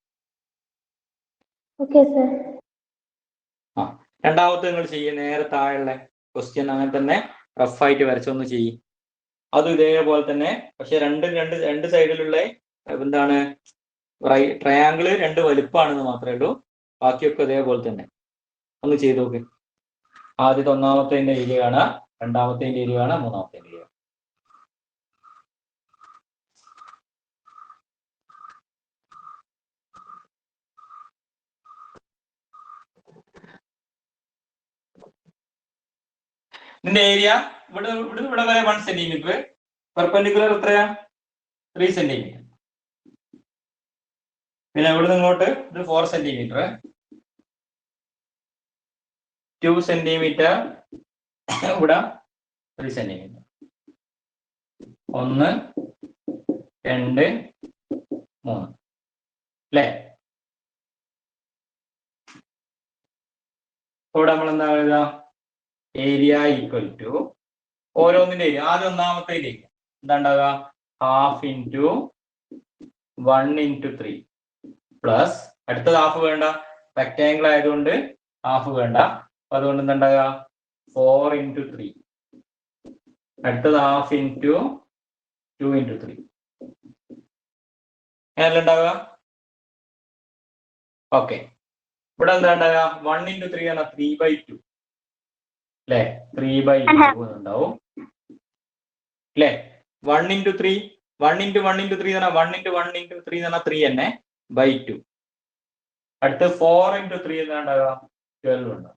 രണ്ടാമത്തെ നിങ്ങൾ ചെയ്യുക, നേരെ താഴെയുള്ള ക്വസ്റ്റ്യൻ അങ്ങനെ തന്നെ റഫായിട്ട് വരച്ചൊന്ന് ചെയ്യും. അതും ഇതേപോലെ തന്നെ, പക്ഷെ രണ്ട് സൈഡിലുള്ള എന്താണ് ട്രയാങ്കിള് 2 വലുപ്പമാണെന്ന് മാത്രമേ ഉള്ളൂ. ബാക്കിയൊക്കെ ഇതേപോലെ തന്നെ ഒന്ന് ചെയ്ത് നോക്ക്. ആദ്യത്തെ ഒന്നാമത്തെ ഏരിയ കാണാം, രണ്ടാമത്തെ ഏരിയ കാണാം, മൂന്നാമത്തെ ഏരിയ. ഇതിന്റെ ഏരിയ ഇവിടെ വരെ 1 സെന്റിമീറ്റർ. പെർപെൻഡിക്കുലർ എത്രയാ? 3 സെന്റിമീറ്റർ. പിന്നെ ഇവിടെ ഇങ്ങോട്ട് ഇത് 4 സെന്റിമീറ്റർ, 2 സെന്റിമീറ്റർ, ഇവിടെ 3 സെന്റിമീറ്റർ. 1 2 3 അല്ലേ? ഇവിടെ നമ്മൾ എന്താ എഴുതുക? ഏരിയ ഈക്വൽ ടു ഓരോന്നിന്റെ ഏരിയ. ആദ്യം ഒന്നാമത്തെ ഏരിയ എന്താ ഉണ്ടാവുക? ഹാഫ് ഇൻറ്റു 1 × 3 പ്ലസ് അടുത്തത് ഹാഫ് വേണ്ട, റെക്ടാംഗിൾ ആയതുകൊണ്ട് ഹാഫ് വേണ്ട. അപ്പൊ അതുകൊണ്ട് എന്താ ഉണ്ടാവുക? 4 × 3. അടുത്തത് ഹാഫ് ഇൻറ്റു 2 × 3. അങ്ങനെയല്ല ഉണ്ടാവുക? ഓക്കെ, ഇവിടെ എന്താ ഉണ്ടാവുക? 1 into 3 ആണ് 3/2 അല്ലെ? 3/2 ഉണ്ടാവും അല്ലെ? 1 into 3 1 into 1 into 3 എന്ന് പറഞ്ഞാൽ 1 into 1 into 3 എന്ന് പറഞ്ഞാൽ 3 തന്നെ /2. അടുത്ത് 4 into 3 എന്താ ഉണ്ടാവുക? 12 ഉണ്ടാവും.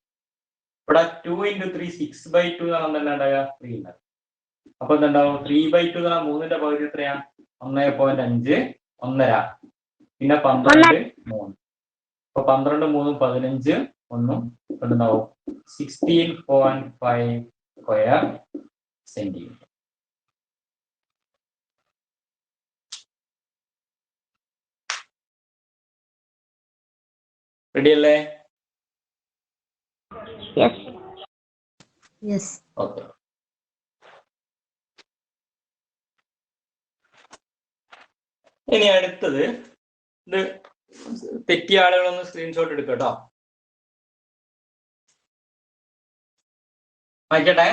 ഇവിടെ 2 into 3 6/2 എന്ന് പറഞ്ഞാൽ എന്താ ഉണ്ടാവുക? 3 ഉണ്ടാവും. അപ്പൊ എന്തുണ്ടാവും? 3/2 എന്ന് പറഞ്ഞാൽ 3ന്റെ പകുതി എത്രയാ? 1.5 1.5 പിന്നെ 12 3. അപ്പൊ 12 3 15 1 ഉണ്ടാവും 16.5 സ്ക്വയർ സെന്റിമീറ്റർ. റെഡി അല്ലേ? യെസ്. ഓക്കെ. ഇനി അടുത്തത്, ഇത് തെറ്റിയ ആളുകളൊന്ന് സ്ക്രീൻഷോട്ട് എടുക്കട്ടോ. വായിക്കട്ടെ.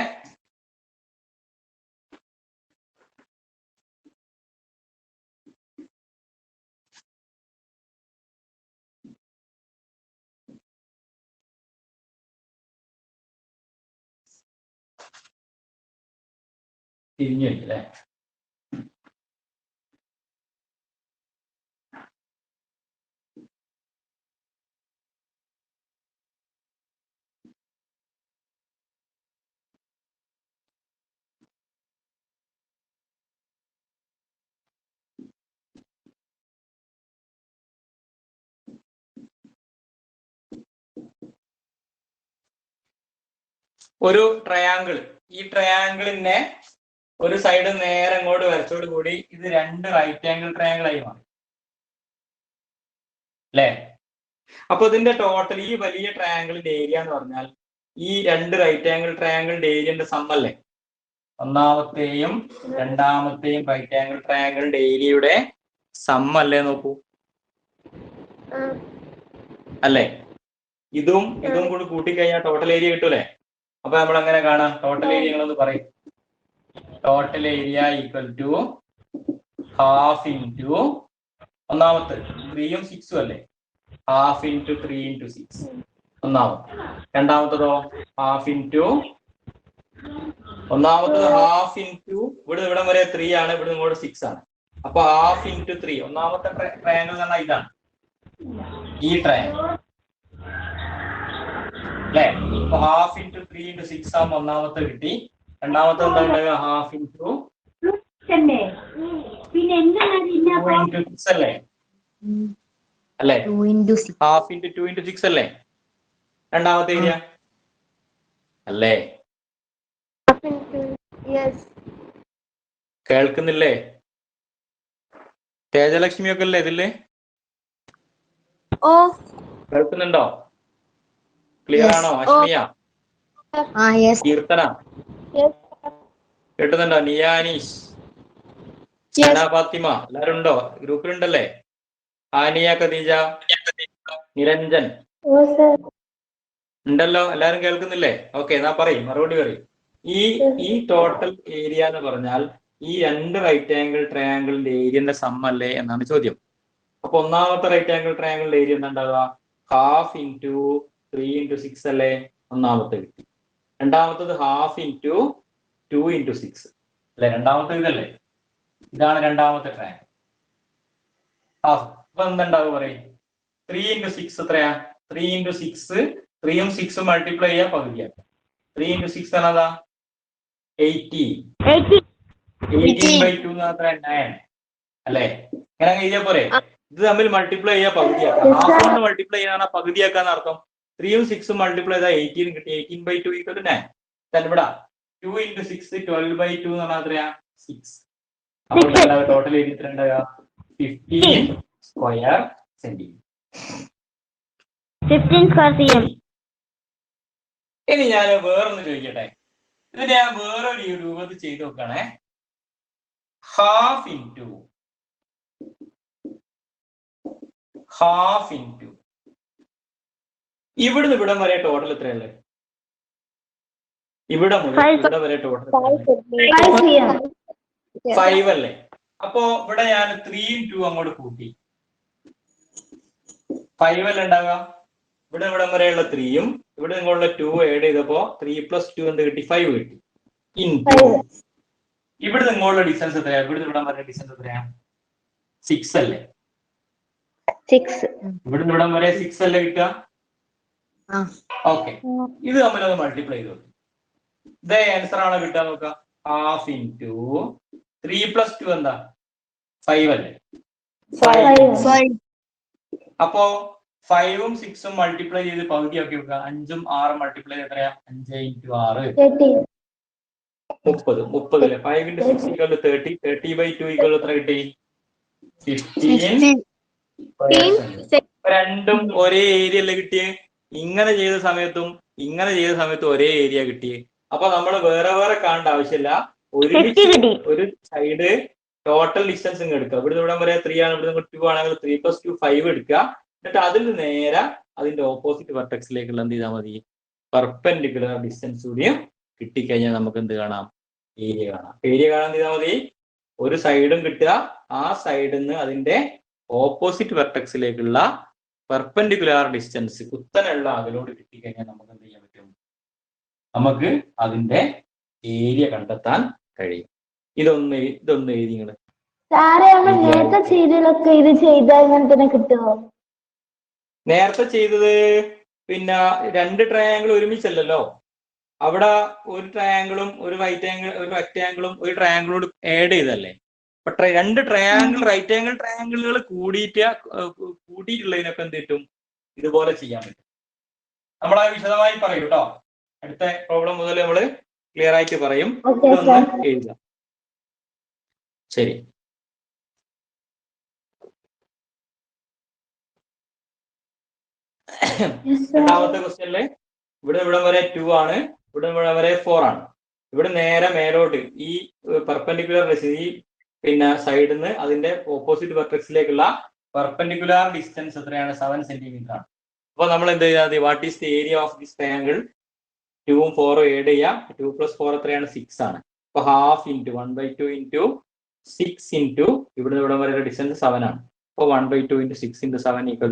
തിരിഞ്ഞില്ലേ? ഒരു ട്രയാങ്കിൾ, ഈ ട്രയാങ്കിളിന്റെ ഒരു സൈഡ് നേരെ അങ്ങോട്ട് വരച്ചോട് കൂടി ഇത് 2 റൈറ്റ് ആംഗിൾ ട്രയാങ്കിൾ ആയി മാറി അല്ലേ? അപ്പൊ ഇതിന്റെ ടോട്ടൽ, ഈ വലിയ ട്രയാങ്കിളിന്റെ ഏരിയ എന്ന് പറഞ്ഞാൽ ഈ 2 റൈറ്റ് ആംഗിൾ ട്രയാങ്കിളിന്റെ ഏരിയന്റെ സമ്മല്ലേ? ഒന്നാമത്തെയും രണ്ടാമത്തെയും റൈറ്റ് ആംഗിൾ ട്രയാങ്കിളിന്റെ ഏരിയയുടെ സമ്മല്ലേ? നോക്കൂ, അല്ലേ? ഇതും കൂടി കൂട്ടിക്കഴിഞ്ഞാൽ ടോട്ടൽ ഏരിയ കിട്ടൂലേ? അപ്പൊ നമ്മൾ എങ്ങനെ കാണാം? ടോട്ടൽ ഏരിയ നിങ്ങളൊന്ന് പറയും. Total area equal to half into ഒന്നാമത്തെ 3ഉം 6ഉം അല്ലേ? ഹാഫ് ഇൻറ്റു 3 into 6 ഒന്നാമത്തെ. രണ്ടാമത്തതോ ഹാഫ് ഇൻറ്റു, ഒന്നാമത്തത് ഹാഫ് ഇൻറ്റു ഇവിടം വരെ 3 ആണ്, ഇവിടെ ഇങ്ങോട്ട് 6 ആണ്. അപ്പൊ ഹാഫ് ഇൻറ്റു 3. ഒന്നാമത്തെ ട്രയാങ്കിൾ എന്ന് പറഞ്ഞാൽ ഇതാണ്, ഈ ട്രയാങ്കിൾ അല്ലേ? അപ്പൊ ഹാഫ് ഇൻറ്റു 3 into 6 ആകുമ്പോൾ ഒന്നാമത്തെ കിട്ടി. രണ്ടാമത്തെ എന്താ ഉണ്ടാവുക? ഹാഫ് ഇൻറ്റു 2 into 6 അല്ലേ? അല്ലേ? ഹാഫ് ഇൻറ്റു 2 into 6 അല്ലേ രണ്ടാമത്തെ ഏരിയ? അല്ലേ? കേൾക്കുന്നില്ലേ? തേജലക്ഷ്മി ഒക്കെ അല്ലേ ഇതില്ലേ? കേൾക്കുന്നുണ്ടോ? ക്ലിയർ ആണോ? അശ്മിയ, കീർത്തന കേട്ടുന്നുണ്ടോ? നിയാനീഷ്, ഫാത്തിമ എല്ലാരും ഉണ്ടോ? ഗ്രൂപ്പിലുണ്ടല്ലേ? ആനിയ, ഖദീജ, നിരഞ്ജൻ ഉണ്ടല്ലോ? എല്ലാരും കേൾക്കുന്നില്ലേ? ഓക്കെ, എന്നാ പറയും, മറുപടി പറയും. ഈ ടോട്ടൽ ഏരിയ എന്ന് പറഞ്ഞാൽ ഈ 2 റൈറ്റ് ആംഗിൾ ട്രയാംഗിളിന്റെ ഏരിയന്റെ സമ്മല്ലേ എന്നാണ് ചോദ്യം. അപ്പൊ ഒന്നാമത്തെ റൈറ്റ് ആംഗിൾ ട്രയാംഗിളിന്റെ ഏരിയ എന്താ ഉണ്ടാവുക? ഹാഫ് ഇൻറ്റു 3 into 6 അല്ലേ? ഒന്നാമത്തെ കിട്ടി. രണ്ടാമത്തത് ഹാഫ് ഇൻറ്റു 2 into 6 അല്ലെ? രണ്ടാമത്തെ ഇതല്ലേ? ഇതാണ് രണ്ടാമത്തെ ട്രയാംഗിൾ. ഹാഫ്. അപ്പൊ എന്തുണ്ടാവും പറയും? 3 into 6 എത്രയാ? 3 into 6, 3ഉം 6ഉം മൾട്ടിപ്ലൈ ചെയ്യാൻ പകുതിയാക്കാം. 3 into 6 എന്നതാ 18. 18/2 എന്ന് പറഞ്ഞാൽ 9 അല്ലേ? ഇങ്ങനെ എഴുതിയാ പോരെ? ഇത് തമ്മിൽ മൾട്ടിപ്ലൈ ചെയ്യാൻ പകുതിയാക്കാം. ഹാഫ് കൊണ്ട് മൾട്ടിപ്ലൈ ചെയ്യാൻ പകുതിയാക്കാന്ന് അർത്ഥം. 3ഉം 6ഉം മൾട്ടിപ്ലൈ ചെയ്താൽ 18 കിട്ടി. 18/2 = 9. ഇവിടെ 2 into 6 12/2 എന്ന് പറഞ്ഞാൽ എത്രയാ? 6. അപ്പോൾ ടോട്ടൽ ഏരിയ എത്ര ഉണ്ടാവുക? 15 സ്ക്വയർ സെന്റിമീറ്റർ. ഇനി ഞാൻ വേറൊന്ന് ചോദിക്കട്ടെ. ഇത് ഞാൻ വേറൊരു രൂപത്തിൽ ചെയ്ത് നോക്കണേ. ഹാഫ് ഇൻറ്റു ഇവിടുന്ന് ഇവിടം വരെ ടോട്ടൽ എത്രയല്ലേ? ഇവിടെ മുതൽ ഇവിടെ വരെ ടോട്ടൽ 5 അല്ലേ? അപ്പോ ഇവിടെ ഞാൻ 3 ഉം 2 അങ്ങോട്ട് കൂട്ടി. 5 അല്ല ഉണ്ടാവുക. ഇവിടെ വരെയുള്ള 3യും ഇവിടെ നിങ്ങളുള്ള 2 ആഡ് ചെയ്തപ്പോ 3 + 2 എന്ത് കിട്ടി? 5 കിട്ടി. ഇൻടു ഇവിടെ നിങ്ങളുള്ള ഡിസ്റ്റൻസ് എത്രയാ? ഇവിടെ ഇവിടെ വരെ ഡിസ്റ്റൻസ് എത്രയാ? 6 അല്ലേ? 6. ഇവിടെ ഇവിടം വരെ 6 അല്ലേ കിട്ടുക? ആ. ഓക്കെ, ഇത് തമ്മിലൊന്ന് മൾട്ടിപ്ലൈ ചെയ്ത് നോക്കി. ഇതേ ആൻസർ ആണോ കിട്ടാൻ നോക്കുക? 1/2 ഇൻറ്റു 3 + 2 എന്താ? 5 അല്ലേ? 5. അപ്പോ 5ഉം 6ഉം മൾട്ടിപ്ലൈ ചെയ്ത് പകുതിയാക്കി വെക്കുക. 5ഉം 6ഉം മൾട്ടിപ്ലൈ ചെയ്ത് എത്രയാ? 5 × 6 30. 30 അല്ലേ? 5 × 6 = 30. 30/2 = എത്ര കിട്ടി? 15. രണ്ടും ഒരേ ഏരിയ അല്ലേ കിട്ടിയേ? ഇങ്ങനെ ചെയ്ത സമയത്തും ഇങ്ങനെ ചെയ്ത സമയത്തും ഒരേ ഏരിയ കിട്ടിയേ. അപ്പൊ നമ്മൾ വേറെ വേറെ കാണേണ്ട ആവശ്യമില്ല. ഒരുമിച്ച് ഒരു സൈഡ് ടോട്ടൽ ഡിസ്റ്റൻസ് ഇങ്ങ് എടുക്കുക. ഇവിടുന്ന് ഇവിടെ വരെ 3 ആണ്, ഇവിടെ 2 ആണെങ്കിൽ 3 + 2 5 എടുക്കുക. എന്നിട്ട് അതിൽ നേരെ അതിന്റെ ഓപ്പോസിറ്റ് വെർട്ടെക്സിലേക്കുള്ള എന്ത് ചെയ്താൽ മതി? പെർപെൻഡിക്കുലർ ഡിസ്റ്റൻസ് കൂടിയും കിട്ടിക്കഴിഞ്ഞാൽ നമുക്ക് എന്ത് കാണാം? ഏരിയ കാണാം. ഏരിയ കാണാൻ എന്ത് ചെയ്താൽ മതി? ഒരു സൈഡും കിട്ടുക, ആ സൈഡിൽ നിന്ന് അതിന്റെ ഓപ്പോസിറ്റ് വെർട്ടെക്സിലേക്കുള്ള പെർപെൻഡിക്കുലർ ഡിസ്റ്റൻസ് കുത്തനെയുള്ള അകലോട് കിട്ടിക്കഴിഞ്ഞാൽ നമുക്ക് എന്ത് ചെയ്യാൻ പറ്റും? നമുക്ക് അതിന്റെ ഏരിയ കണ്ടെത്താൻ കഴിയും. ഇതൊന്ന് എഴുതി നിങ്ങള്. നേരത്തെ ചെയ്തതിലൊക്കെ ഇത് ചെയ്താൽ ഇങ്ങനെ തന്നെ കിട്ടുമോ? നേരത്തെ ചെയ്തത് പിന്നെ 2 ട്രയാങ്കിൾ ഒരുമിച്ചല്ലല്ലോ. അവിടെ ഒരു ട്രയാങ്കിളും ഒരു റെക്റ്റാങ്കിളും ഒരു ട്രയാങ്കിളോട് ആഡ് ചെയ്തല്ലേ. അപ്പൊ 2 ട്രയാങ്കിൾ റൈറ്റ് ആംഗിൾ ട്രയാങ്കിളുകൾ കൂടിയിട്ടുള്ളതിനൊക്കെ എന്ത് കിട്ടും? ഇതുപോലെ ചെയ്യാൻ പറ്റും. നമ്മളത് വിശദമായി പറയും കേട്ടോ. അടുത്ത പ്രോബ്ലം മുതൽ നമ്മൾ ക്ലിയർ ആയിട്ട് പറയും. ഇതൊന്ന് എഴുതാം. ശരി, രണ്ടാമത്തെ ക്വസ്റ്റ്യനില് ഇവിടെ വരെ 2 ആണ്, ഇവിടെ വരെ 4 ആണ്. ഇവിടെ നേരെ മേലോട്ട് ഈ പെർപെൻഡിക്കുലർ ഈ പിന്നെ സൈഡിൽ നിന്ന് അതിന്റെ ഓപ്പോസിറ്റ് വെർട്ടെക്സിലേക്കുള്ള പെർപെൻഡിക്കുലർ ഡിസ്റ്റൻസ് എത്രയാണ്? 7 സെന്റിമീറ്റർ ആണ്. അപ്പൊ നമ്മൾ എന്ത് ചെയ്താൽ what is the area of this triangle? 2ഉം 4ഉം ആഡ് ചെയ്യാം. 2 + 4 എത്രയാണ്? 6 ആണ്. അപ്പൊ 1/2 × 1/2 × 6 ഇൻറ്റു ഇവിടുന്ന് ഇവിടെ വരെ ഡിസ്റ്റൻസ് 7 ആണ്. അപ്പൊ 1/2 × 6 × 7 =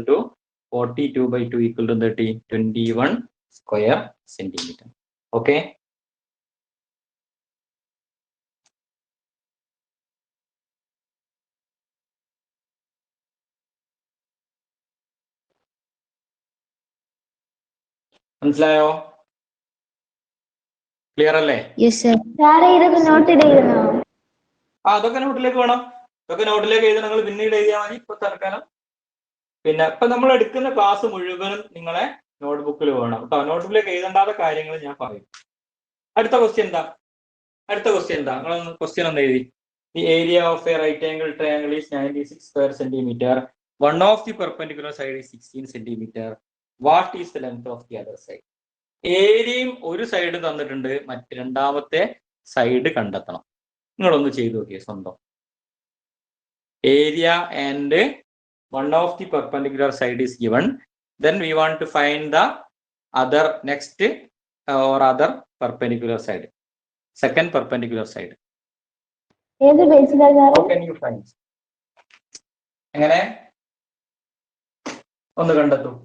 42/2 = 30, 21 സ്ക്വയർ സെന്റിമീറ്റർ. ഓക്കെ, മനസ്സിലായോ? ക്ലിയർ അല്ലേ? ഇതൊക്കെ നോട്ട് ചെയ്തിരുന്നോ? അതൊക്കെ നോട്ടിലേക്ക് വേണം. ഇതൊക്കെ നോട്ടിലേക്ക് എഴുതി നിങ്ങൾ പിന്നീട് എഴുതിയാൽ മതി. ഇപ്പൊ തൽക്കാലം പിന്നെ ഇപ്പൊ നമ്മൾ എടുക്കുന്ന ക്ലാസ് മുഴുവനും നിങ്ങളെ നോട്ട്ബുക്കിൽ വേണം കേട്ടോ. നോട്ട്ബുക്കിലേക്ക് എഴുതേണ്ടാത്ത കാര്യങ്ങൾ ഞാൻ പറയും. അടുത്ത ക്വസ്റ്റ്യൻ എന്താ? നിങ്ങളൊന്ന് ക്വസ്റ്റ്യൻ ഒന്ന് എഴുതി. The area of a right angle triangle is 96 square centimetre. One of the perpendicular side is 16 centimetre. What is the length of the other side? ഏരിയയും ഒരു സൈഡ് തന്നിട്ടുണ്ട്, മറ്റ് രണ്ടാമത്തെ സൈഡ് കണ്ടെത്തണം. നിങ്ങളൊന്ന് ചെയ്തു നോക്കിയേ സ്വന്തം. Area and one of the perpendicular side is given, then we want to find the other next or other perpendicular side, second perpendicular side. How can you find? എങ്ങനെ ഒന്ന് കണ്ടെത്തും?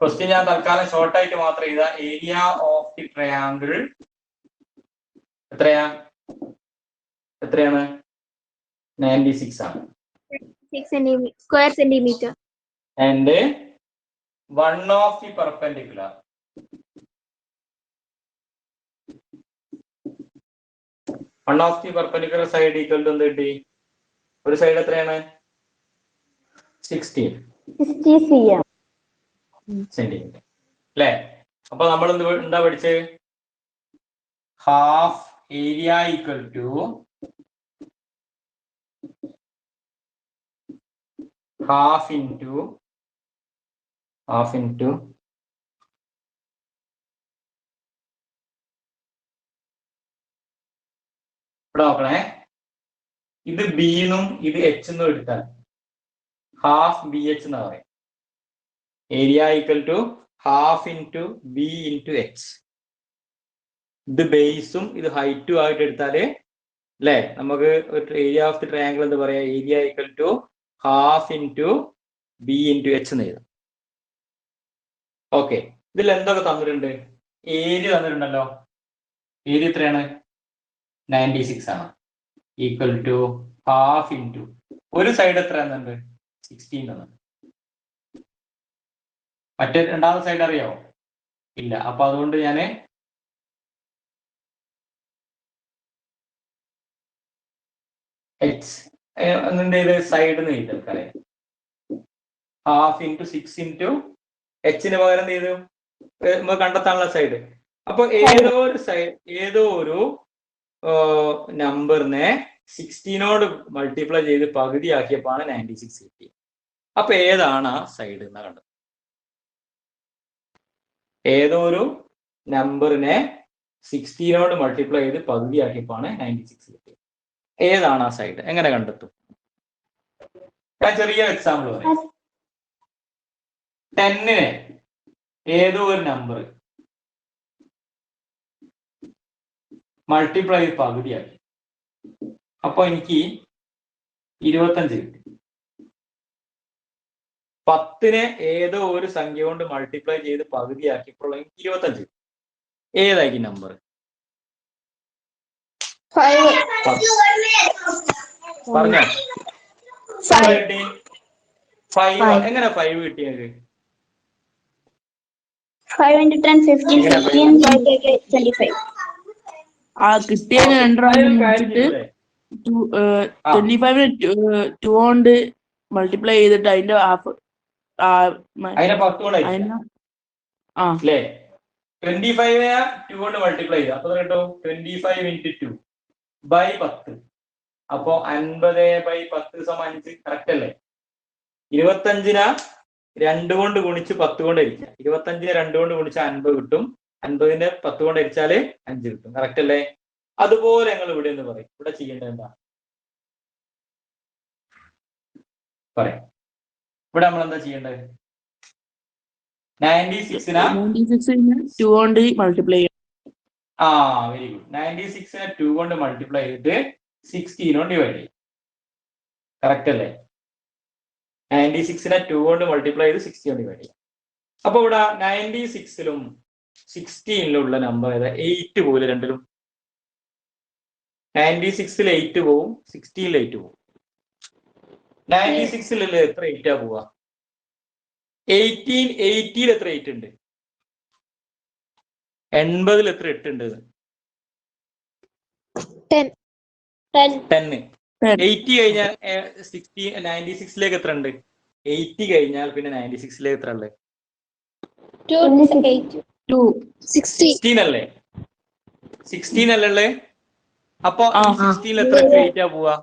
ക്വസ്റ്റ്യൻ ഞാൻ തൽക്കാലം ഷോർട്ട് ആയിട്ട് മാത്രം എഴുതാ. ഏരിയ ഓഫ് ദി ട്രയാങ്കിൾ എത്രയാണ്? 96 ആണ്. 6 square centimetre. And one of the perpendicular side equal to എന്ത് കിട്ടി? ഒരു സൈഡ് എത്രയാണ്? 60 സെന്റിമീറ്റർ അല്ലേ? അപ്പൊ നമ്മൾ എന്താ പഠിച്ചത്? Half area equal to half into ഇവിടെ നോക്കണേ. ഇത് ബി എന്നും ഇത് എച്ച് എന്നും എടുത്താൽ ഹാഫ് ബി എച്ച് എന്നാ പറയാം. Area equal to half into B into H. ഇത് ബേസും ഇത് ഹൈറ്റും ആയിട്ട് എടുത്താല് അല്ലേ? നമുക്ക് ഏരിയ ഓഫ് ദി ട്രയാങ്കിൾ എന്താ പറയാ? Area equal to half into B into H എന്ന് എഴുതാം. ഓക്കെ, ഇതിൽ എന്തൊക്കെ തന്നിട്ടുണ്ട്? ഏരിയ തന്നിട്ടുണ്ടല്ലോ. ഏരിയ എത്രയാണ്? 96 ആണ്. ഈക്വൽ ടു ഹാഫ് ഇൻറ്റു ഒരു സൈഡ് എത്ര എന്നുണ്ട്? 16 എന്നുണ്ട്. മറ്റേ രണ്ടാമത്തെ സൈഡ് അറിയാമോ? ഇല്ല. അപ്പൊ അതുകൊണ്ട് ഞാൻ എച്ച് എന്ത് സൈഡ് എന്ന് എഴുതിയെടുക്കറിയാം. ഹാഫ് ഇൻറ്റു 6 ഇൻറ്റു എച്ചിന് പകരം എന്ത് ചെയ്തു? നമ്മൾ കണ്ടെത്താനുള്ള സൈഡ്. അപ്പൊ ഏതോ ഒരു നമ്പറിനെ 16 മൾട്ടിപ്ലൈ ചെയ്ത് പകുതിയാക്കിയപ്പോഴാണ് 96 കിട്ടിയത്. അപ്പൊ ഏതാണ് ആ സൈഡ് എന്ന് കണ്ടത്? ഏതോ ഒരു നമ്പറിനെ 16 മൾട്ടിപ്ലൈ ചെയ്ത് പകുതിയാക്കിയപ്പോഴാണ് 96 കിട്ടിയത്. ഏതാണ് ആ സൈഡ്? എങ്ങനെ കണ്ടെത്തും? ഞാൻ ചെറിയ എക്സാമ്പിൾ പറയാം. 10നെ ഏതോ ഒരു നമ്പർ മൾട്ടിപ്ലൈ ചെയ്ത് പകുതിയാക്കി, അപ്പൊ എനിക്ക് 25 കിട്ടി. 10നെ ഏതോ ഒരു സംഖ്യ കൊണ്ട് മൾട്ടിപ്ലൈ ചെയ്ത് പകുതിയാക്കിയപ്പോൾ എനിക്ക് 25 കിട്ടി. ഏതായിരിക്കും നമ്പർ? പറഞ്ഞോ. 5. എങ്ങനെ 5 കിട്ടിയത്? 5 into 10, 15, 15, 25. ആ കിട്ടിയതിന് 2 റൗണ്ട് മുറിച്ചിട്ട് 25നെ 2 കൊണ്ട് മൾട്ടിപ്ലൈ ചെയ്തിട്ട് അതിന്റെ ഹാഫ് അതിനെ 10 കൊണ്ട് അല്ലേ? 25നെ 2 കൊണ്ട് മൾട്ടിപ്ലൈ ചെയ്ത് അപ്പൊ കേട്ടോ 25 into 2 by 10. അപ്പൊ 50/10 = 5. കറക്റ്റ് അല്ലേ? 25നെ 2 കൊണ്ട് ഗുണിച്ച് 10 കൊണ്ട് ഹരിക്കുക. 25നെ 2 കൊണ്ട് ഗുണിച്ചാൽ 50 കിട്ടും. 50നെ 10 കൊണ്ട് ഹരിച്ചാല് 5 കിട്ടും. കറക്റ്റ് അല്ലേ? അതുപോലെ ഞങ്ങൾ ഇവിടെ എന്ന് പറയും. ഇവിടെ ചെയ്യേണ്ടത് എന്താ പറയാം? ഇവിടെ നമ്മൾ എന്താ ചെയ്യേണ്ടത്? 96നെ 2 കൊണ്ട് മൾട്ടിപ്ലൈ ചെയ്യണം. Very good. 96നെ 2 കൊണ്ട് മൾട്ടിപ്ലൈ ചെയ്തിട്ട് 16 കൊണ്ട് ഡിവൈഡ് ചെയ്യും. കറക്റ്റ് അല്ലേ? 96നെ 2 കൊണ്ട് മൾട്ടിപ്ലൈ ചെയ്ത് 60 കൊണ്ട് ഡിവൈഡ് ചെയ്യാം. അപ്പൊ ഇവിടെ 96ലും 16ലുള്ള നമ്പർ ഏതാ? 8 പോലെ രണ്ടിലും. 96ൽ 8 പോവും, 16ൽ 8 പോവും. 96ൽ എത്ര 8 പോവാ? 80ൽ എത്ര 8 ഉണ്ട്? 80ൽ എത്ര 8 ഉണ്ട്? 10. 80 കഴിഞ്ഞാൽ 96ലേക്ക് എത്ര ഉണ്ട്? 80 കഴിഞ്ഞാൽ പിന്നെ 96ലേക്ക് എത്ര ഉണ്ട്? 16 അല്ലേ? 16 അല്ലേ? അപ്പൊ 16ൽ എത്ര 8 പോവാ?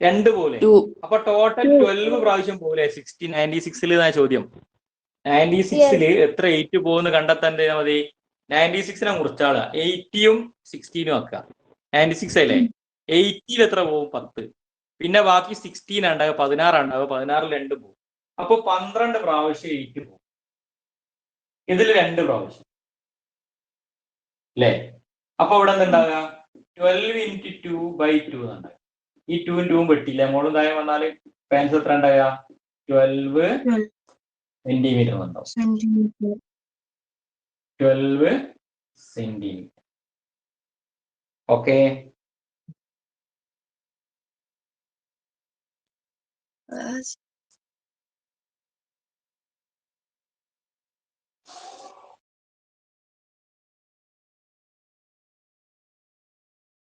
2 പോലെ. അപ്പൊ ടോട്ടൽ 12 പ്രാവശ്യം പോലെ 96ൽ ചോദ്യം. 96ൽ എത്ര 8 പോകുന്നു കണ്ടെത്താൻ മതി. 96നെ മുറിച്ചാളാ 80യും 16ഉം ആക്കുക. 96 അല്ലേ? 80ൽ എത്ര പോകും? 10. പിന്നെ ബാക്കി 16 ഉണ്ടാവുക, 16 ഉണ്ടാവുക. 16ൽ 2 പോകും. അപ്പൊ 12 പ്രാവശ്യം 8 പോകും. ഇതിൽ 2 പ്രാവശ്യം അല്ലേ? അപ്പൊ ഇവിടെ എന്തുണ്ടാവുക? 12 into 2 by 2 എന്നുണ്ടാവുക. ഈ 2 2 വെട്ടില്ല, മോളും താഴെ വന്നാല് ആൻസർ എത്ര ഉണ്ടാവുക? 12 സെന്റിമീറ്റർ ഉണ്ടാവും. 12 സെന്റിമീറ്റർ. ഓക്കെ,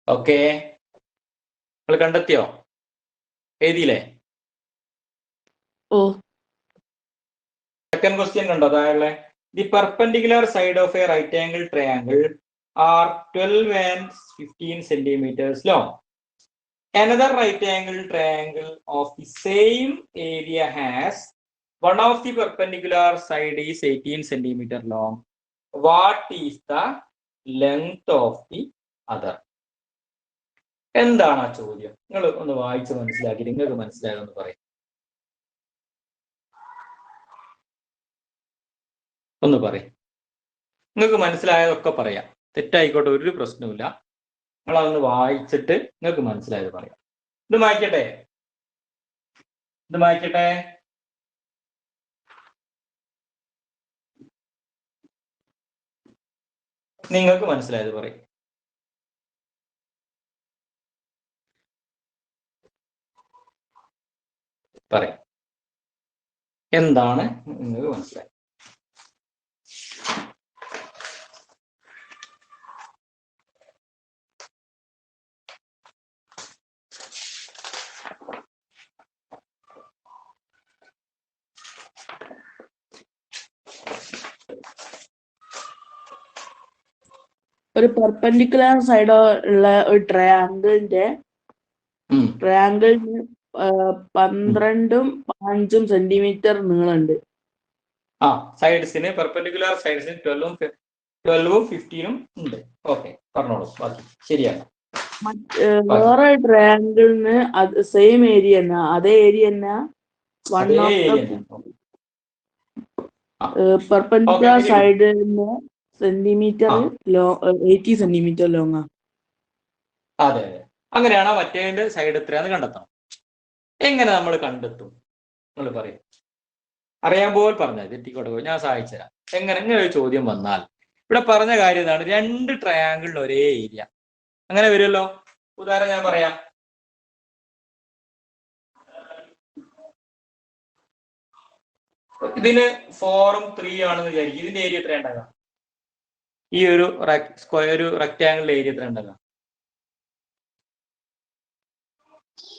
ഓക്കെ, നിങ്ങൾ കണ്ടെത്തിയോ? എഴുതിയില്ലേ? സെക്കൻഡ് ക്വസ്റ്റ്യൻ കണ്ടോ? താഴെ the perpendicular side of a right angle triangle are 12 and 15 centimeters long. Another right angle triangle of the same area has one of the perpendicular side is 18 centimeter long. What is the length of the other? എന്താണ് ആ ചോദ്യം? നിങ്ങൾ ഒന്ന് വായിച്ച് മനസ്സിലാക്കി നിങ്ങൾക്ക് മനസ്സിലായെന്ന് പറയും. ഒന്ന് പറയും. നിങ്ങൾക്ക് മനസ്സിലായതൊക്കെ പറയാം, തെറ്റായിക്കോട്ടെ, ഒരു പ്രശ്നവുമില്ല. നിങ്ങളതൊന്ന് വായിച്ചിട്ട് നിങ്ങൾക്ക് മനസ്സിലായത് പറയാം. ഇത് മായ്ക്കട്ടെ, ഇത് മായ്ക്കട്ടെ. നിങ്ങൾക്ക് മനസ്സിലായത് പറയും. പറയാം എന്താണ് നിങ്ങൾക്ക് മനസ്സിലായത്. ഒരു പെർപെൻഡിക്കുലർ സൈഡ് ഉള്ള ഒരു ട്രയാങ്കിളിന് 12ഉം 5ഉം സെന്റിമീറ്റർ നീളമുണ്ട്. സൈഡ്സിന് പെർപെൻഡിക്കുലർ സൈഡ്സിന് 12ഉം 15ഉം ഉണ്ട്. ഓക്കെ, പറഞ്ഞോളൂ ബാക്കി. ശരിയാണ്. വേറെ ട്രയാങ്കിളിന് അത് സെയിം ഏരിയ തന്നെ, അതേ ഏരിയ തന്നെ. പെർപെൻഡിക്കുലർ സൈഡിന് സെന്റിമീറ്റർ 80 സെന്റിമീറ്റർ ലോങ്ങാ. അതെ അതെ, അങ്ങനെയാണോ? മറ്റേ സൈഡ് എത്രയാന്ന് കണ്ടെത്തണം. എങ്ങനെ നമ്മൾ കണ്ടെത്തും? നിങ്ങൾ പറയും. അറിയാൻ പോലും പറഞ്ഞാൽ തെറ്റിക്കോട്ടെ, ഞാൻ സഹായിച്ചു തരാം. എങ്ങനെ ഒരു ചോദ്യം വന്നാൽ ഇവിടെ പറഞ്ഞ കാര്യം ഇതാണ്: 2 ട്രയാങ്കിളിന് ഒരേ ഏരിയ. അങ്ങനെ വരുമല്ലോ. ഉദാഹരണം ഞാൻ പറയാം. ഇതിന് 4ഉം 3ഉം ആണെന്ന് വിചാരിക്കും. ഇതിന്റെ ഏരിയ എത്ര ഉണ്ടാകാം? ഈ ഒരു റെക്ടാങ്കിളിന്റെ ഏരിയ എത്ര ഉണ്ടാകാം?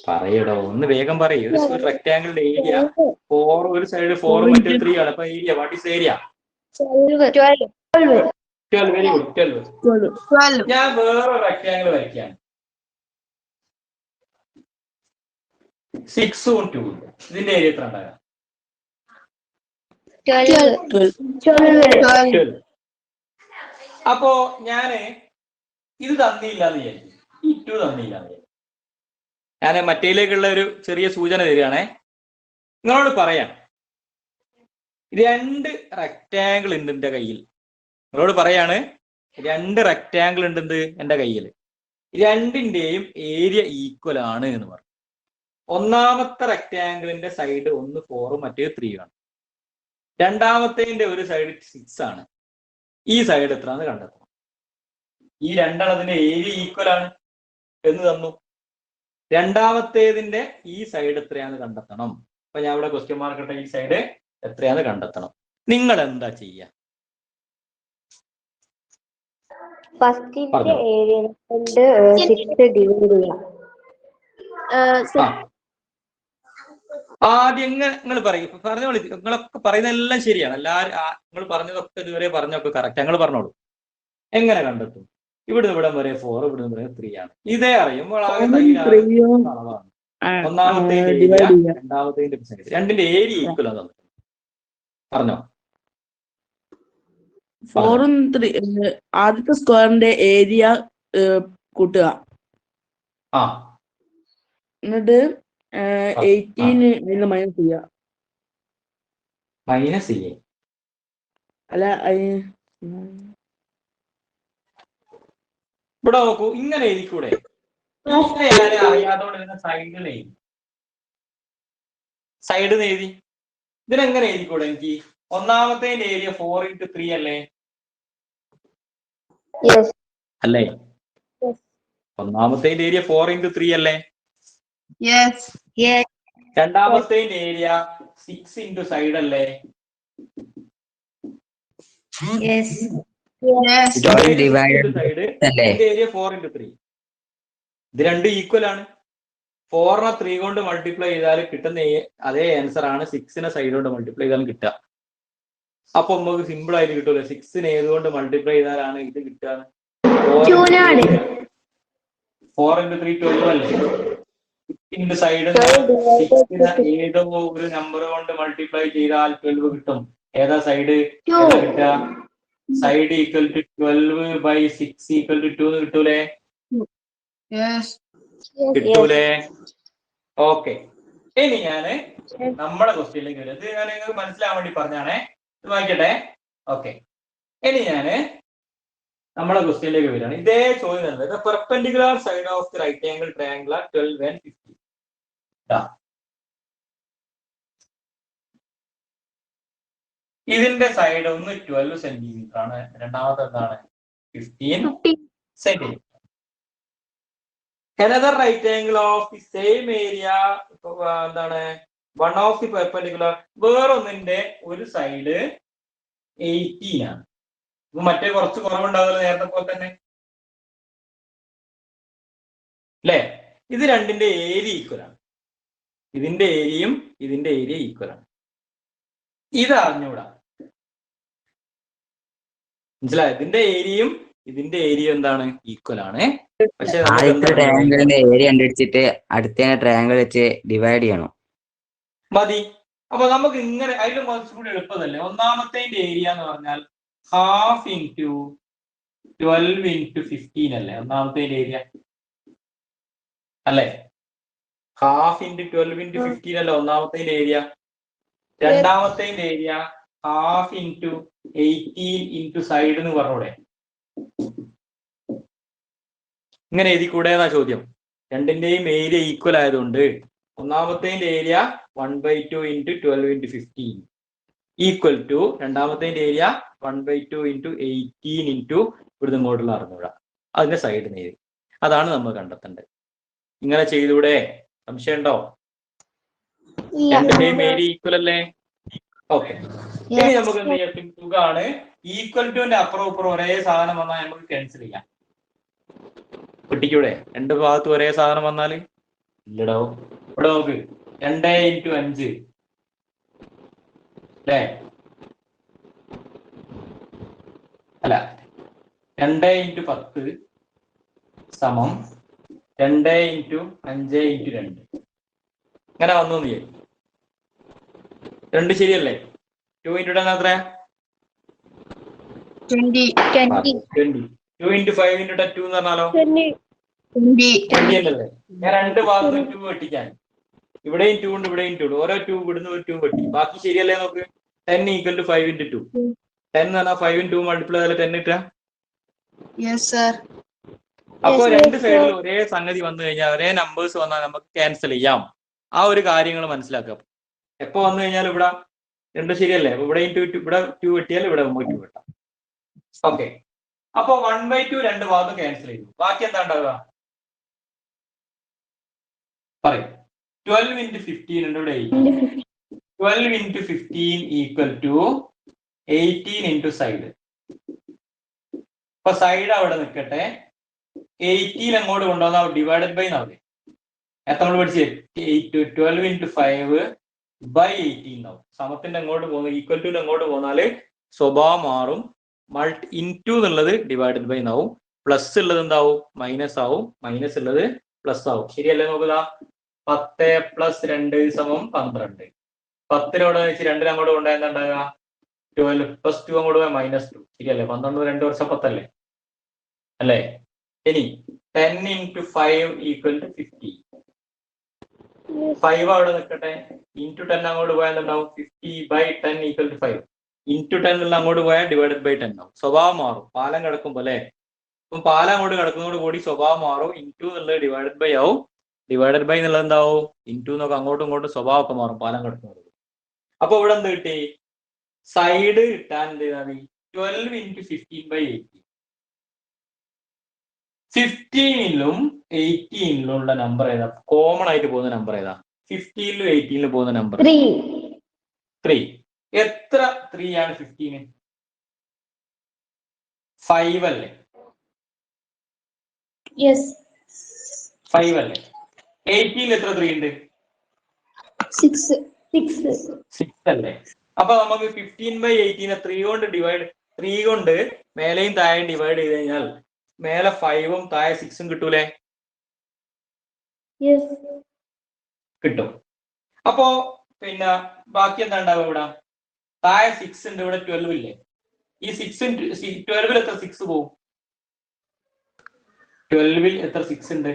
പറയടോ, ഒന്ന് വേഗം പറയൂ. ഒരു റെക്ടാങ്കിളിന്റെ ഏരിയ 4, ഒരു സൈഡ് 4 മറ്റേ 3 ആണ്. അപ്പൊ area, what is area? 12. 12. Very good, 12. ഞാൻ വേറെ റെക്ടാങ്കിൾ വരയ്ക്കാം. 6ഉം 2ഉം. ഇതിന്റെ ഏരിയ എത്ര ഉണ്ടാകാം? 12. അപ്പോ ഞാന് ഇത് തന്നില്ലാന്ന് വിചാരിക്കും, ഈ 2 തന്നില്ലാന്ന് വിചാരിക്കും. ഞാൻ മറ്റേലേക്കുള്ള ഒരു ചെറിയ സൂചന തരികയാണേ. നിങ്ങളോട് പറയാം, 2 റെക്ടാങ്കിൾ ഉണ്ട് എന്റെ കയ്യിൽ. നിങ്ങളോട് പറയാണ്, 2 റെക്ടാങ്കിൾ ഉണ്ട് എന്റെ കയ്യിൽ. 2ന്റെയും ഏരിയ ഈക്വൽ ആണ് എന്ന് പറഞ്ഞു. ഒന്നാമത്തെ റെക്ടാങ്കിളിന്റെ സൈഡ് 1 4ഉം മറ്റേ 3ഉം ആണ്. രണ്ടാമത്തേന്റെ ഒരു സൈഡ് 6 ആണ്. ഈ സൈഡ് എത്രയാണെന്ന് കണ്ടെത്തണം. ഈ രണ്ടെണ്ണത്തിന്റെ ഏരിയ ഈക്വൽ ആണ് എന്ന് തന്നു. രണ്ടാമത്തേതിന്റെ ഈ സൈഡ് എത്രയാന്ന് കണ്ടെത്തണം. അപ്പൊ ഞാൻ ഇവിടെ ക്വസ്റ്റ്യൻ മാർക്ക് ഇട്ട ഈ സൈഡ് എത്രയാന്ന് കണ്ടെത്തണം. നിങ്ങൾ എന്താ ചെയ്യുക? ഫസ്റ്റിന്റെ ഏരിയ കൊണ്ട് 6 ഡിവൈഡ് ചെയ്യാം. ആദ്യം നിങ്ങൾ പറയും, പറഞ്ഞോളൂ. നിങ്ങളൊക്കെ പറയുന്നതെല്ലാം ശരിയാണ്. എല്ലാവരും നിങ്ങൾ പറഞ്ഞതൊക്കെ ഇതുവരെ പറഞ്ഞൊക്കെ കറക്റ്റ്. ഞങ്ങൾ പറഞ്ഞോളൂ. എങ്ങനെ കണ്ടെത്തും? ഇവിടെ വരെ 4, ഇവിടെ വരെ 3 ആണ്. ഇതേ അറിയുമ്പോൾ അളവാണ്. ഒന്നാമത്തെ ഏരിയ, രണ്ടാമത്തെ സൈഡ്, രണ്ടിന്റെ ഏരിയ ഈക്വൽ ആണ്. പറഞ്ഞോ. 4ഉം 3 ആദ്യത്തെ സ്ക്വയറിന്റെ ഏരിയ കൂട്ടുക. എന്നിട്ട് 18 നിന്ന് മൈനസ് ചെയ്യുക. മൈനസ് ചെയ്യേ? അല്ല, ഇവിടെ നോക്കൂ, ഇങ്ങനെ എഴുതിക്കൂടെ? അറിയാത്തോണ്ട് സൈഡിൽ എഴുതി, സൈഡിൽ നിന്ന് എഴുതി. ഇതിനെങ്ങനെ എഴുതിക്കൂടെ എനിക്ക്? ഒന്നാമത്തെ ഏരിയ 4x3 അല്ലേ? അല്ലേ? ഒന്നാമത്തെ ഏരിയ 4x3 അല്ലേ? രണ്ടാമത്തെ ഏരിയ 6 സൈഡ് അല്ലേ? Side area 4x3. ഇത് രണ്ടും ഈക്വൽ ആണ്. 4നെ 3 കൊണ്ട് മൾട്ടിപ്ലൈ ചെയ്താൽ കിട്ടുന്ന അതേ ആൻസർ ആണ് 6നെ സൈഡ് കൊണ്ട് മൾട്ടിപ്ലൈ ചെയ്താലും കിട്ടുക. അപ്പൊ നമുക്ക് സിമ്പിൾ ആയിട്ട് കിട്ടൂല. 6നെ ഏതുകൊണ്ട് മൾട്ടിപ്ലൈ ചെയ്താലാണ് ഇത് കിട്ടുക? 4x3 12 അല്ലേ? 6 സൈഡ് 6നെ ഏതോ ഒരു നമ്പർ കൊണ്ട് മൾട്ടിപ്ലൈ ചെയ്താൽ 12 കിട്ടും. ഏതാ സൈഡ്? ഏതാ കിട്ടുക? Side equal to 12/6 equal to 2 കിട്ടൂലേ? കിട്ടൂലേ? ഓക്കെ. ഇനി ഞാന് നമ്മുടെ ക്വസ്റ്റ്യനിലേക്ക് വരും. ഇത് ഞാൻ നിങ്ങൾക്ക് മനസ്സിലാവാൻ വേണ്ടി പറഞ്ഞാണേ. ഇത് വായിക്കട്ടെ. ഓക്കെ. ഇനി ഞാന് നമ്മളെ ക്വസ്റ്റ്യനിലേക്ക് വരികയാണ്. ഇതേ ചോദ്യം തന്നെ. The perpendicular side of the right angle triangle 12 and 15. ഇതിന്റെ സൈഡ് ഒന്ന് 12 സെന്റിമീറ്റർ ആണ്, രണ്ടാമത്തെ എന്താണ് 15 centimetre. Another right angle of the same area എന്താണ് one of the perpendicular വേറൊന്നിന്റെ ഒരു സൈഡ് 18 ആണ്. മറ്റേ കുറച്ച് കുറവുണ്ടാവില്ല നേരത്തെ പോലെ തന്നെ അല്ലേ? ഇത് രണ്ടിന്റെ ഏരിയ ഈക്വൽ ആണ്. ഇതിന്റെ ഏരിയയും ഇതിന്റെ ഏരിയ ഈക്വൽ ആണ്. ഇത് അറിഞ്ഞൂടാ, മനസ്സിലായോ? ഇതിന്റെ ഏരിയയും ഇതിന്റെ ഏരിയ എന്താണ് ഈക്വൽ ആണ്. പക്ഷെ ട്രയാങ്കിളിന്റെ ഏരിയ കണ്ടുപിടിച്ചിട്ട് അടുത്ത ട്രയാങ്കിൾ വെച്ച് ഡിവൈഡ് ചെയ്യണം മതി. അപ്പൊ നമുക്ക് ഇങ്ങനെ അതിൽ കുറച്ചുകൂടി എളുപ്പമല്ലേ? ഒന്നാമത്തെ ഏരിയ എന്ന് പറഞ്ഞാൽ 1/2 × 12 × 15 അല്ലേ ഒന്നാമത്തെ ഏരിയ അല്ലേ? 1/2 × 12 × 15 അല്ലേ ഒന്നാമത്തെ ഏരിയ. രണ്ടാമത്തെ ഏരിയ 1/2 × 18 × സൈഡ് എന്ന് പറഞ്ഞൂടെ? ഇങ്ങനെ എഴുതി കൂടെ എന്നാ ചോദ്യം. രണ്ടിന്റെയും ഏരിയ ഈക്വൽ ആയതുകൊണ്ട് ഒന്നാമത്തെ ഏരിയ 1/2 × 12 × 15 ഈക്വൽ ടു രണ്ടാമത്തെ ഏരിയ 1/2 × 18 ഇവിടുന്ന് ഇങ്ങോട്ടുള്ള അറിഞ്ഞൂടാ, അതിന്റെ സൈഡ് നേരി. അതാണ് നമ്മൾ കണ്ടെത്തേണ്ടത്. ഇങ്ങനെ ചെയ്തൂടെ? സംശയം ഉണ്ടോ? രണ്ടിന്റെയും ഏരിയ ഈക്വൽ അല്ലേ? ഓക്കെ. ഇനി നമുക്ക് എന്ത് ചെയ്യാം? തുകയാണ് ഈക്വൽ ടുന്റെ അപ്പുറം ഇപ്പുറം ഒരേ സാധനം വന്നാൽ നമുക്ക് ക്യാൻസൽ ചെയ്യാം. കിട്ടിക്കൂടെ? രണ്ട് ഭാഗത്ത് ഒരേ സാധനം വന്നാല്? ഇല്ലടോ. ഇവിടെ നോക്ക്, 2 × 5 അല്ലേ? അല്ല, 2 × 10 സമം 2 × 5 × 2 ഇങ്ങനെ വന്നു നീ. 2 ശരിയല്ലേ? 2 × 10 എത്ര? 20. 2 × 5 × 2 എന്ന് പറഞ്ഞാലോ 20 അല്ലേ? ഞാൻ രണ്ട് ഭാഗത്തും 2 വെട്ടിക്കാൻ. ഇവിടെയും 2 ഉണ്ട്, ഇവിടെയും 2 ഉണ്ട്. ഓരോ 2 ഇവിടുന്ന് ഒരു 2 വെട്ടി. ബാക്കി ശരിയല്ലേ? നോക്ക്, 10 = 5 × 2. 10 എന്ന് പറഞ്ഞാൽ 5 × 2 മൾട്ടിപ്ലൈ ചെയ്താൽ 10 കിട്ടുക. അപ്പൊ രണ്ട് സൈഡിൽ ഒരേ സംഗതി വന്നു കഴിഞ്ഞാൽ ഒരേ നമ്പേഴ്സ് വന്നാൽ നമുക്ക് ക്യാൻസൽ ചെയ്യാം. ആ ഒരു കാര്യങ്ങൾ മനസ്സിലാക്കാം. എപ്പോ വന്നു കഴിഞ്ഞാൽ ഇവിടെ 2 ശരിയല്ലേ? ഇവിടെയും 2 ഇവിടെ 2 വെട്ടിയാൽ ഇവിടെ 2 വെട്ടാം. ഓക്കെ. അപ്പൊ 1/2 രണ്ട് ഭാഗത്തും ക്യാൻസൽ ചെയ്തു. ബാക്കി എന്താ ഉണ്ടാവുക? പറയും. 12 × 15 ഉണ്ട് ഇവിടെ. 12 × 15 ഈക്വൽ ടു 18 × സൈഡ്. അപ്പൊ സൈഡ് അവിടെ നിൽക്കട്ടെ. 18 അങ്ങോട്ട് കൊണ്ടുവന്ന ഡിവൈഡഡ് ബൈ എന്നാവും. എത്ര നമ്മൾ പഠിച്ചേ? 12 × 5/18 എന്നാവും. സമത്തിന്റെ അങ്ങോട്ട് പോകുന്ന ഈക്വൽ ടു അങ്ങോട്ട് പോന്നാല് സ്വഭാവം മാറും. ഇൻറ്റു എന്നുള്ളത് ഡിവൈഡഡ് ബൈ എന്നാവും. പ്ലസ് ഉള്ളത് എന്താവും? മൈനസ് ആവും. മൈനസ് ഉള്ളത് പ്ലസ് ആവും. ശരിയല്ലേ? നോക്കുക, 10 + 2 = 12. 10 വെച്ച് 2 അങ്ങോട്ട് കൊണ്ടുപോയാൽ എന്താ ഉണ്ടാകുക? 12 + 2 അങ്ങോട്ട് പോയാൽ -2. ശരിയല്ലേ? 12 2 വർഷം 10 അല്ലേ? അല്ലേ? ഇനി 10 × 5 = 50. 5 അവിടെ നിൽക്കട്ടെ. ഇൻറ്റു 10 അങ്ങോട്ട് പോയാൽ എന്താവും? 50/10 = 5. ഇൻറ്റു 10 ഉള്ള അങ്ങോട്ട് പോയാൽ ഡിവൈഡഡ് ബൈ 10 ആവും. സ്വഭാവം മാറും. പാലം കിടക്കുമ്പോ അല്ലേ? അപ്പം പാലം അങ്ങോട്ട് കിടക്കുന്നതോട് കൂടി സ്വഭാവം മാറും. ഇൻറ്റു എന്നുള്ളത് ഡിവൈഡഡ് ബൈ ആവും. ഡിവൈഡഡ് ബൈ എന്നുള്ളത് എന്താവും? ഇൻറ്റു എന്നൊക്കെ അങ്ങോട്ടും ഇങ്ങോട്ടും സ്വഭാവമൊക്കെ മാറും പാലം കിടക്കുന്നത്. അപ്പൊ ഇവിടെ എന്ത് കിട്ടി? സൈഡ് കിട്ടാൻ എന്ത് ചെയ്താൽ മതി? 12 × 15/18. 15ലും 18ലും ഉള്ള നമ്പർ ഏതാ? കോമൺ ആയിട്ട് പോകുന്ന നമ്പർ ഏതാ? 15ലും 18ലും പോകുന്ന നമ്പർ 3. എത്ര 3 ആണ് 15? 5 അല്ലേ? 5 അല്ലേ? 18ൽ എത്ര 3 ഉണ്ട്? 6 അല്ലേ? അപ്പൊ നമുക്ക് 15/18 3 കൊണ്ട് മേലെയും താഴെയും ഡിവൈഡ് ചെയ്ത് കഴിഞ്ഞാൽ മേലെ 5ഉം താഴെ 6ഉം കിട്ടൂലേ? കിട്ടും. അപ്പോ പിന്നെ ബാക്കി എന്താ ഉണ്ടാവുക? ഇവിടെ താഴെ 6 ഉണ്ട്, ഇവിടെ 12 ഇല്ലേ? ഈ 12ൽ എത്ര 6 പോവും? 12ൽ എത്ര 6 ഉണ്ട്?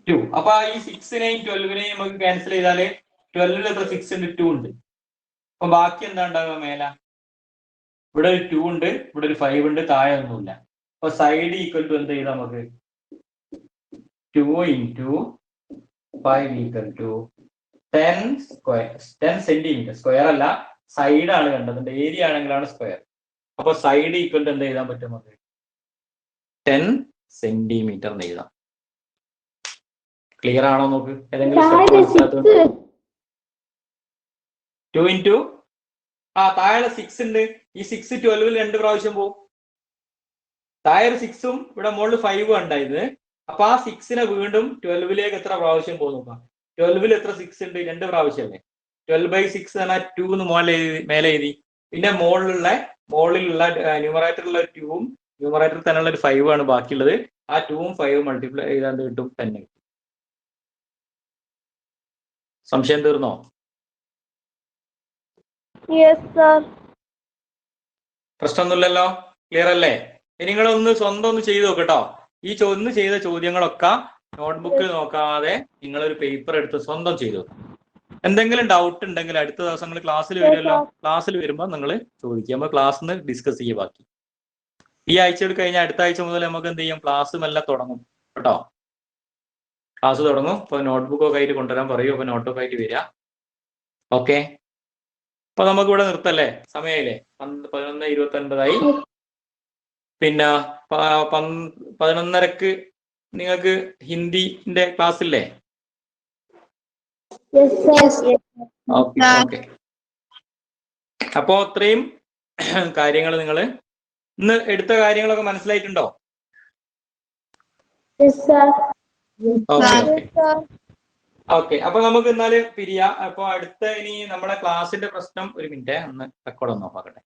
2. അപ്പൊ ഈ 6നെയും 12നെയും നമുക്ക് ക്യാൻസൽ ചെയ്താല് 12ൽ എത്ര 6 ഉണ്ട്? 2 ഉണ്ട്. അപ്പൊ ബാക്കി എന്താ ഉണ്ടാവുക? മേല ഇവിടെ ഒരു 2 ഉണ്ട്, ഇവിടെ ഒരു 5 ഉണ്ട്, താഴെ ഒന്നുമില്ല. അപ്പൊ സൈഡ് ഈക്വൽ ടു എന്ത് ചെയ്താൽ നമുക്ക് 2 into 5 equal to 10 square 10 centimetre. Square അല്ല, സൈഡ് ആണ് കണ്ടത്, ഏരിയ ആണെങ്കിലാണ് സ്ക്വയർ. അപ്പൊ സൈഡ് ഈക്വൽ ടു എന്ത് എഴുതാൻ പറ്റും നമുക്ക് 10 സെന്റിമീറ്റർ എന്ന് എഴുതാം. ക്ലിയർ ആണോ നോക്ക്? ഏതെങ്കിലും സ്റ്റെപ്പ് മനസ്സിലാത്തത്? 2 into താഴെ 6 ഉണ്ട്. ഈ 6 12 2 പ്രാവശ്യം പോകും. താഴെ 6ഉം ഇവിടെ മുകളിൽ 5ഉം ഉണ്ടായത്. അപ്പൊ ആ 6നെ വീണ്ടും 12ലേക്ക് എത്ര പ്രാവശ്യം പോകും നോക്കാം. 12ൽ എത്ര 6 ഉണ്ട്? 2 പ്രാവശ്യമല്ലേ. 12/6 എന്നാൽ 2 എന്ന് മേലെ എഴുതി. പിന്നെ മുകളിലുള്ള ന്യൂമറേറ്ററിലുള്ള 2ഉം ന്യൂമറേറ്ററിൽ തന്നെയുള്ള ഒരു 5 ആണ് ബാക്കിയുള്ളത്. ആ 2ഉം 5ഉം മൾട്ടിപ്ലൈ ചെയ്താൽ കിട്ടും 10. സംശയം തീർന്നോ? പ്രശ്നമൊന്നുമില്ലല്ലോ, ക്ലിയർ അല്ലേ? ഇനി നിങ്ങളൊന്ന് സ്വന്തം ഒന്ന് ചെയ്ത് നോക്കട്ടോ. ഈ ഒന്ന് ചെയ്ത ചോദ്യങ്ങളൊക്കെ നോട്ട്ബുക്കിൽ നോക്കാതെ നിങ്ങളൊരു പേപ്പർ എടുത്ത് സ്വന്തം ചെയ്തു. എന്തെങ്കിലും ഡൗട്ട് ഉണ്ടെങ്കിൽ അടുത്ത ദിവസങ്ങൾ ക്ലാസ്സിൽ വരുമല്ലോ, ക്ലാസ്സിൽ വരുമ്പോൾ നിങ്ങൾ ചോദിക്കുക. നമ്മൾ ക്ലാസ്സിൽ നിന്ന് ഡിസ്കസ് ചെയ്യുക ബാക്കി. ഈ ആഴ്ച കഴിഞ്ഞാൽ അടുത്ത ആഴ്ച മുതൽ നമുക്ക് എന്ത് ചെയ്യും, ക്ലാസ്സും എല്ലാം തുടങ്ങും കേട്ടോ. ക്ലാസ് തുടങ്ങും. അപ്പൊ നോട്ട്ബുക്കൊക്കെ ആയിട്ട് കൊണ്ടുവരാൻ പറയൂ. അപ്പൊ നോട്ട്ബുക്ക് ആയിട്ട് വരിക. ഓക്കെ, അപ്പൊ നമുക്ക് ഇവിടെ നിർത്തല്ലേ? സമയമില്ലേ? 11:29 പിന്നെ 11:30 നിങ്ങൾക്ക് ഹിന്ദിന്റെ ക്ലാസ് ഇല്ലേ? Okay okay. അപ്പോ ഇത്രയും കാര്യങ്ങൾ നിങ്ങൾ ഇന്ന് എടുത്ത കാര്യങ്ങളൊക്കെ മനസ്സിലായിട്ടുണ്ടോ? ഓക്കെ. അപ്പൊ നമുക്ക് എന്നാല് പിരിയാം. അപ്പൊ അടുത്ത ഇനി നമ്മുടെ ക്ലാസ്സിന്റെ പ്രശ്നം, ഒരു മിനിറ്റ് ഒന്ന് റെക്കോർഡ് ഒന്ന് നോക്കട്ടെ.